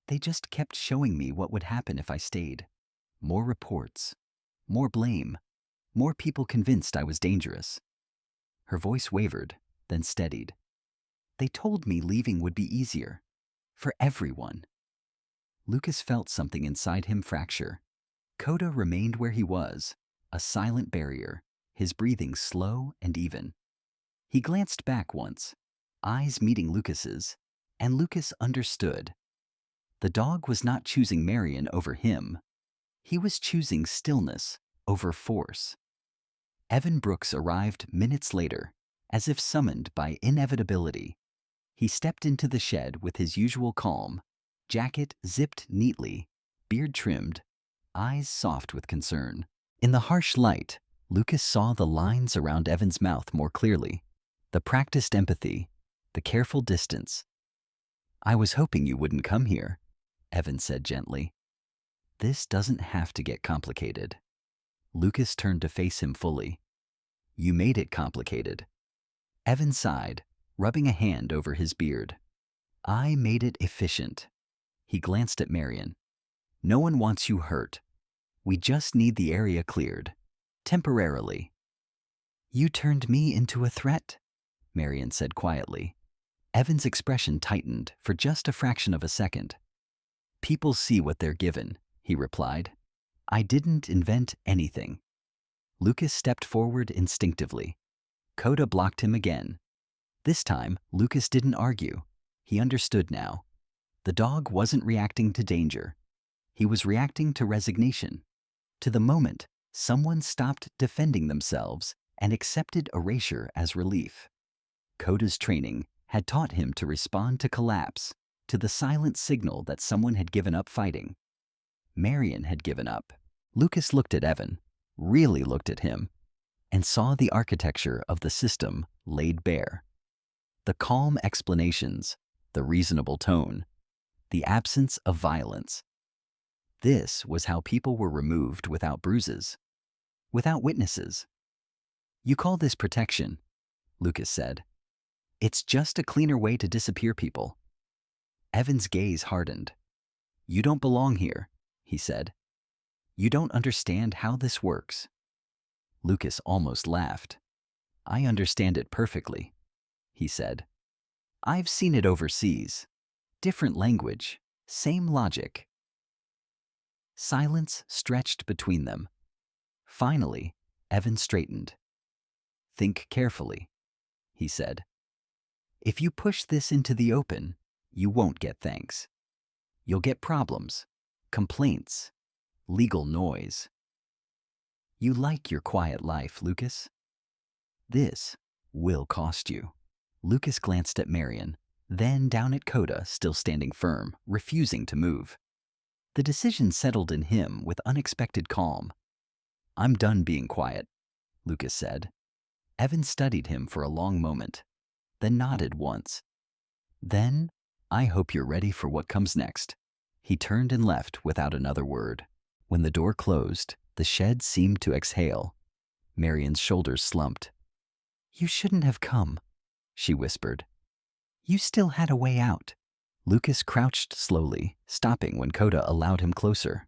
"They just kept showing me what would happen if I stayed. More reports, more blame, more people convinced I was dangerous." Her voice wavered, then steadied. "They told me leaving would be easier. For everyone." Lucas felt something inside him fracture. Coda remained where he was, a silent barrier, his breathing slow and even. He glanced back once, eyes meeting Lucas's, and Lucas understood. The dog was not choosing Marion over him. He was choosing stillness over force. Evan Brooks arrived minutes later, as if summoned by inevitability. He stepped into the shed with his usual calm, jacket zipped neatly, beard trimmed, eyes soft with concern. In the harsh light, Lucas saw the lines around Evan's mouth more clearly, the practiced empathy, the careful distance. "I was hoping you wouldn't come here," Evan said gently. "This doesn't have to get complicated." Lucas turned to face him fully. "You made it complicated." Evan sighed, rubbing a hand over his beard. "I made it efficient." He glanced at Marion. "No one wants you hurt. We just need the area cleared. Temporarily." "You turned me into a threat," Marion said quietly. Evan's expression tightened for just a fraction of a second. "People see what they're given," he replied. "I didn't invent anything." Lucas stepped forward instinctively. Coda blocked him again. This time, Lucas didn't argue. He understood now. The dog wasn't reacting to danger. He was reacting to resignation, to the moment someone stopped defending themselves and accepted erasure as relief. Coda's training had taught him to respond to collapse, to the silent signal that someone had given up fighting. Marion had given up. Lucas looked at Evan, really looked at him, and saw the architecture of the system laid bare. The calm explanations, the reasonable tone, the absence of violence. This was how people were removed without bruises, without witnesses. "You call this protection," Lucas said. "It's just a cleaner way to disappear people." Evan's gaze hardened. "You don't belong here," he said. "You don't understand how this works." Lucas almost laughed. "I understand it perfectly," he said. "I've seen it overseas. Different language, same logic." Silence stretched between them. Finally, Evan straightened. "Think carefully," he said. "If you push this into the open, you won't get thanks. You'll get problems, complaints, legal noise. You like your quiet life, Lucas. This will cost you." Lucas glanced at Marion, then down at Coda, still standing firm, refusing to move. The decision settled in him with unexpected calm. "I'm done being quiet," Lucas said. Evan studied him for a long moment, then nodded once. "Then, I hope you're ready for what comes next." He turned and left without another word. When the door closed, the shed seemed to exhale. Marion's shoulders slumped. "You shouldn't have come," she whispered. "You still had a way out." Lucas crouched slowly, stopping when Coda allowed him closer.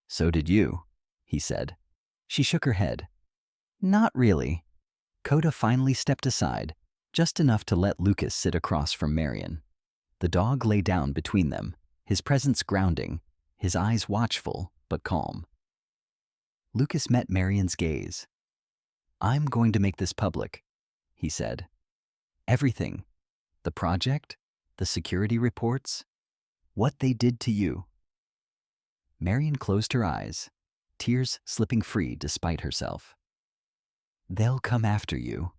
"So did you," he said. She shook her head. "Not really." Coda finally stepped aside, just enough to let Lucas sit across from Marion. The dog lay down between them, his presence grounding, his eyes watchful but calm. Lucas met Marion's gaze. "I'm going to make this public," he said. "Everything. The project, the security reports, what they did to you." Marion closed her eyes, tears slipping free despite herself. "They'll come after you."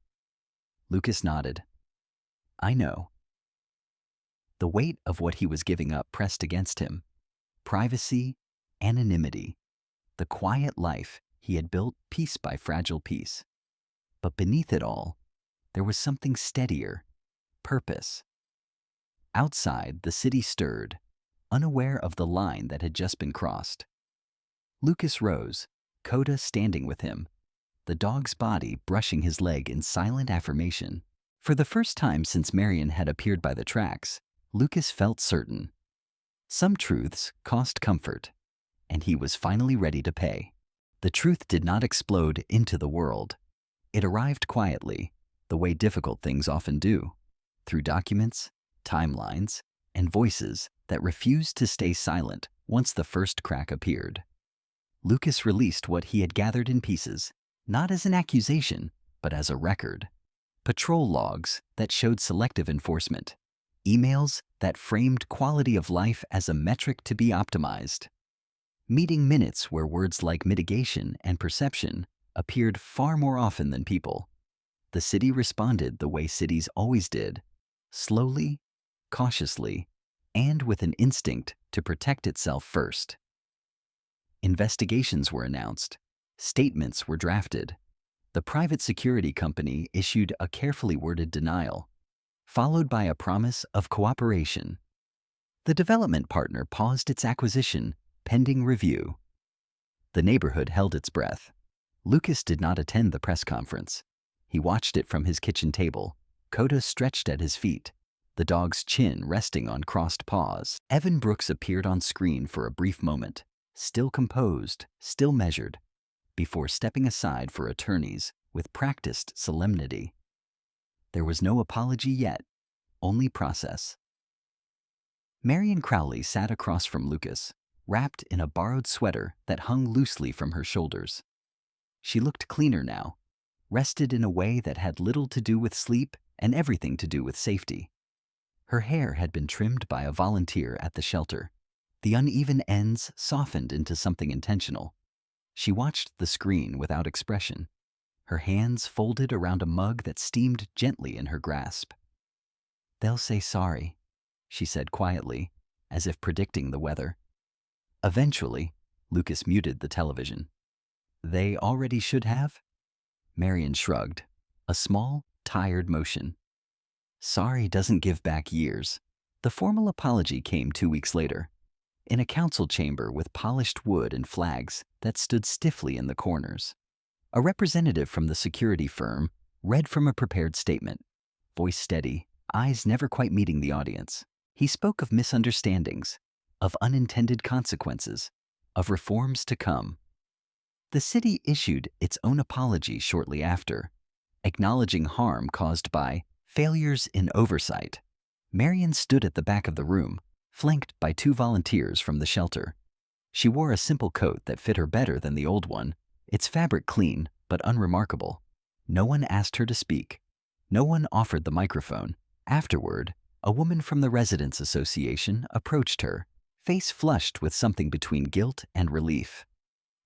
Lucas nodded. "I know." The weight of what he was giving up pressed against him. Privacy, anonymity, the quiet life he had built piece by fragile piece. But beneath it all, there was something steadier, purpose. Outside, the city stirred, unaware of the line that had just been crossed. Lucas rose, Coda standing with him, the dog's body brushing his leg in silent affirmation. For the first time since Marion had appeared by the tracks, Lucas felt certain. Some truths cost comfort, and he was finally ready to pay. The truth did not explode into the world. It arrived quietly, the way difficult things often do, through documents, timelines, and voices that refused to stay silent once the first crack appeared. Lucas released what he had gathered in pieces, not as an accusation, but as a record. Patrol logs that showed selective enforcement. Emails that framed quality of life as a metric to be optimized. Meeting minutes where words like mitigation and perception appeared far more often than people. The city responded the way cities always did, slowly, cautiously, and with an instinct to protect itself first. Investigations were announced. Statements were drafted. The private security company issued a carefully worded denial, followed by a promise of cooperation. The development partner paused its acquisition pending review. The neighborhood held its breath. Lucas did not attend the press conference. He watched it from his kitchen table, Coda stretched at his feet, the dog's chin resting on crossed paws. Evan Brooks appeared on screen for a brief moment, still composed, still measured, before stepping aside for attorneys with practiced solemnity. There was no apology yet, only process. Marion Crowley sat across from Lucas, wrapped in a borrowed sweater that hung loosely from her shoulders. She looked cleaner now, rested in a way that had little to do with sleep and everything to do with safety. Her hair had been trimmed by a volunteer at the shelter. The uneven ends softened into something intentional. She watched the screen without expression, her hands folded around a mug that steamed gently in her grasp. "They'll say sorry," she said quietly, as if predicting the weather. Eventually, Lucas muted the television. "They already should have?" Marion shrugged, a small, tired motion. Sorry doesn't give back years. The formal apology came 2 weeks later, in a council chamber with polished wood and flags that stood stiffly in the corners. A representative from the security firm read from a prepared statement, voice steady, eyes never quite meeting the audience. He spoke of misunderstandings, of unintended consequences, of reforms to come. The city issued its own apology shortly after, acknowledging harm caused by failures in oversight. Marion stood at the back of the room, flanked by 2 volunteers from the shelter. She wore a simple coat that fit her better than the old one, its fabric clean but unremarkable. No one asked her to speak. No one offered the microphone. Afterward, a woman from the Residents Association approached her, face flushed with something between guilt and relief.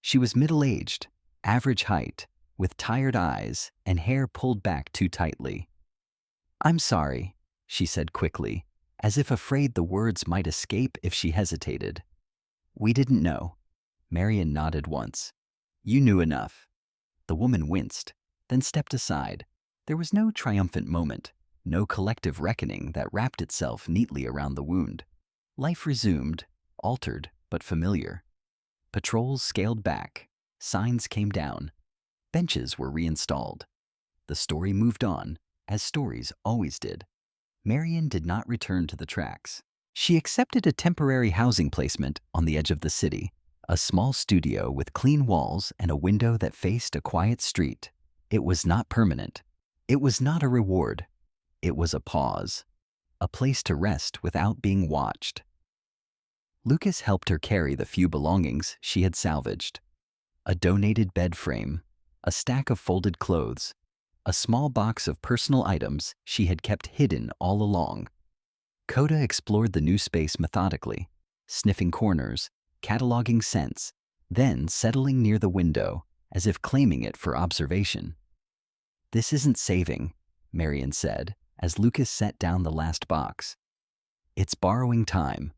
She was middle-aged, average height, with tired eyes and hair pulled back too tightly. "I'm sorry," she said quickly, as if afraid the words might escape if she hesitated. "We didn't know." Marion nodded once. "You knew enough." The woman winced, then stepped aside. There was no triumphant moment, no collective reckoning that wrapped itself neatly around the wound. Life resumed, altered but familiar. Patrols scaled back, signs came down, benches were reinstalled. The story moved on, as stories always did. Marion did not return to the tracks. She accepted a temporary housing placement on the edge of the city, a small studio with clean walls and a window that faced a quiet street. It was not permanent. It was not a reward. It was a pause, a place to rest without being watched. Lucas helped her carry the few belongings she had salvaged. A donated bed frame, a stack of folded clothes, a small box of personal items she had kept hidden all along. Coda explored the new space methodically, sniffing corners, cataloging scents, then settling near the window as if claiming it for observation. "This isn't saving," Marion said as Lucas set down the last box. "It's borrowing time."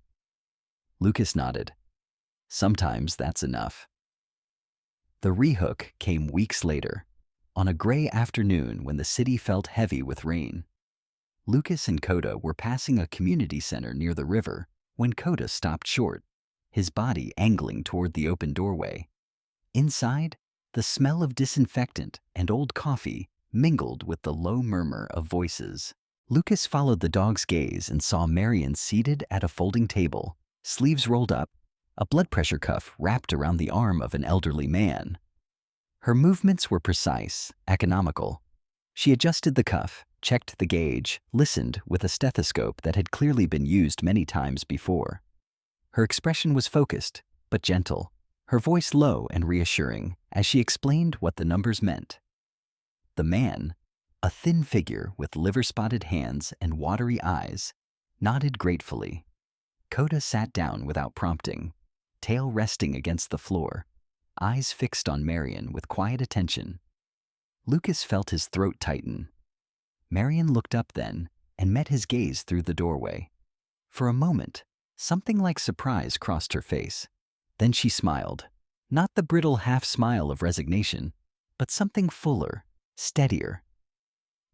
Lucas nodded. Sometimes that's enough. The rehook came weeks later, on a gray afternoon when the city felt heavy with rain. Lucas and Coda were passing a community center near the river when Coda stopped short, his body angling toward the open doorway. Inside, the smell of disinfectant and old coffee mingled with the low murmur of voices. Lucas followed the dog's gaze and saw Marion seated at a folding table, sleeves rolled up, a blood pressure cuff wrapped around the arm of an elderly man. Her movements were precise, economical. She adjusted the cuff, checked the gauge, listened with a stethoscope that had clearly been used many times before. Her expression was focused, but gentle, her voice low and reassuring as she explained what the numbers meant. The man, a thin figure with liver-spotted hands and watery eyes, nodded gratefully. Coda sat down without prompting, tail resting against the floor, eyes fixed on Marion with quiet attention. Lucas felt his throat tighten. Marion looked up then and met his gaze through the doorway. For a moment, something like surprise crossed her face. Then she smiled, not the brittle half-smile of resignation, but something fuller, steadier.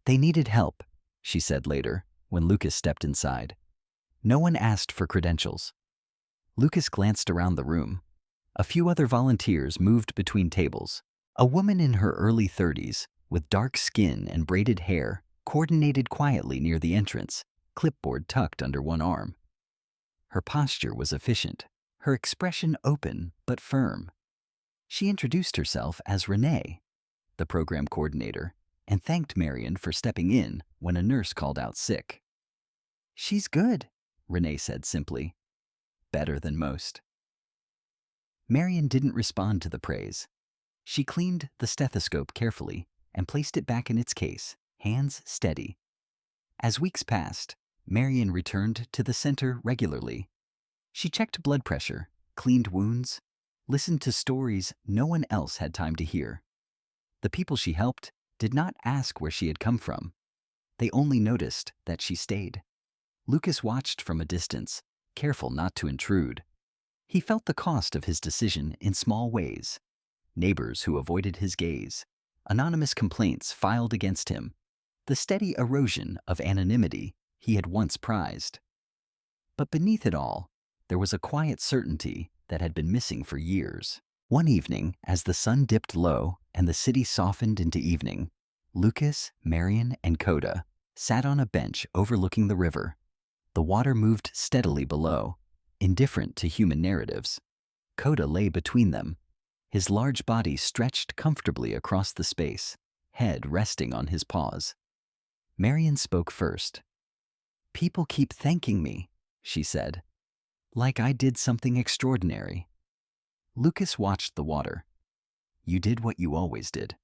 "They needed help," she said later, when Lucas stepped inside. No one asked for credentials. Lucas glanced around the room. A few other volunteers moved between tables. A woman in her early 30s, with dark skin and braided hair, coordinated quietly near the entrance, clipboard tucked under one arm. Her posture was efficient, her expression open but firm. She introduced herself as Renee, the program coordinator, and thanked Marion for stepping in when a nurse called out sick. "She's good," Renee said simply. "Better than most." Marion didn't respond to the praise. She cleaned the stethoscope carefully and placed it back in its case, hands steady. As weeks passed, Marion returned to the center regularly. She checked blood pressure, cleaned wounds, listened to stories no one else had time to hear. The people she helped did not ask where she had come from. They only noticed that she stayed. Lucas watched from a distance, careful not to intrude. He felt the cost of his decision in small ways. Neighbors who avoided his gaze, anonymous complaints filed against him, the steady erosion of anonymity he had once prized. But beneath it all, there was a quiet certainty that had been missing for years. One evening, as the sun dipped low and the city softened into evening, Lucas, Marion, and Coda sat on a bench overlooking the river. The water moved steadily below, indifferent to human narratives. Coda lay between them, his large body stretched comfortably across the space, head resting on his paws. Marion spoke first. "People keep thanking me," she said, "like I did something extraordinary." Lucas watched the water. "You did what you always did."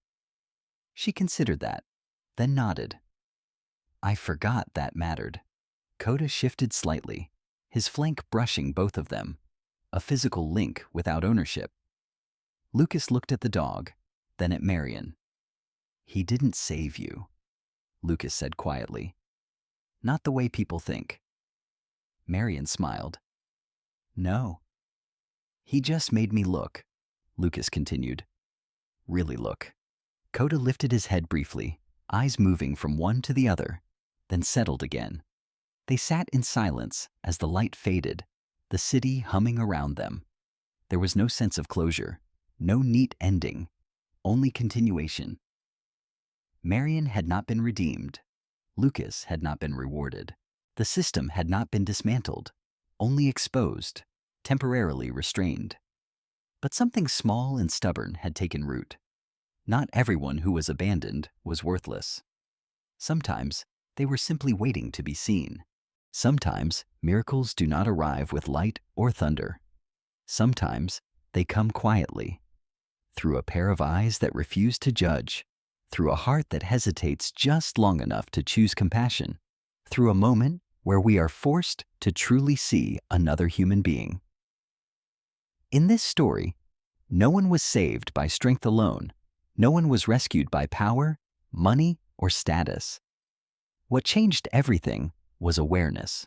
She considered that, then nodded. "I forgot that mattered." Coda shifted slightly, his flank brushing both of them, a physical link without ownership. Lucas looked at the dog, then at Marion. "He didn't save you," Lucas said quietly. "Not the way people think." Marion smiled. "No. He just made me look," Lucas continued. "Really look." Coda lifted his head briefly, eyes moving from one to the other, then settled again. They sat in silence as the light faded, the city humming around them. There was no sense of closure, no neat ending, only continuation. Marion had not been redeemed. Lucas had not been rewarded. The system had not been dismantled, only exposed, temporarily restrained. But something small and stubborn had taken root. Not everyone who was abandoned was worthless. Sometimes they were simply waiting to be seen. Sometimes miracles do not arrive with light or thunder. Sometimes they come quietly, through a pair of eyes that refuse to judge, through a heart that hesitates just long enough to choose compassion, through a moment where we are forced to truly see another human being. In this story, no one was saved by strength alone. No one was rescued by power, money, or status. What changed everything was awareness.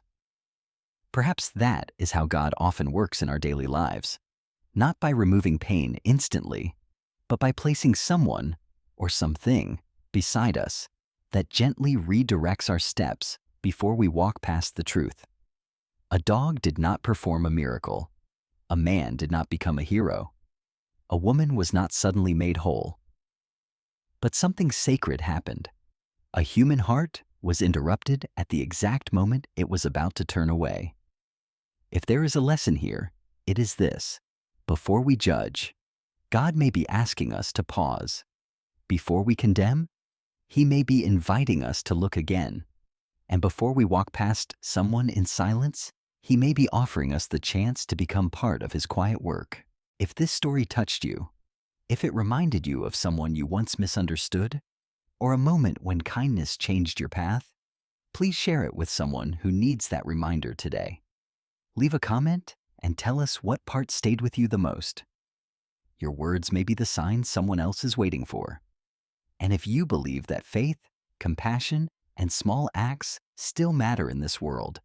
Perhaps that is how God often works in our daily lives, not by removing pain instantly, but by placing someone or something beside us that gently redirects our steps before we walk past the truth. A dog did not perform a miracle. A man did not become a hero. A woman was not suddenly made whole. But something sacred happened. A human heart was interrupted at the exact moment it was about to turn away. If there is a lesson here, it is this: before we judge, God may be asking us to pause. Before we condemn, He may be inviting us to look again. And before we walk past someone in silence, He may be offering us the chance to become part of His quiet work. If this story touched you, if it reminded you of someone you once misunderstood, or a moment when kindness changed your path, please share it with someone who needs that reminder today. Leave a comment and tell us what part stayed with you the most. Your words may be the sign someone else is waiting for. And if you believe that faith, compassion, and small acts still matter in this world,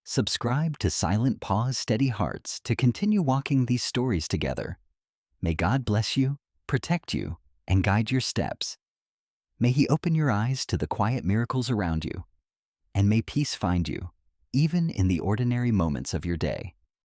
subscribe to Silent Paws Steady Hearts to continue walking these stories together. May God bless you, protect you, and guide your steps. May He open your eyes to the quiet miracles around you. And may peace find you, even in the ordinary moments of your day.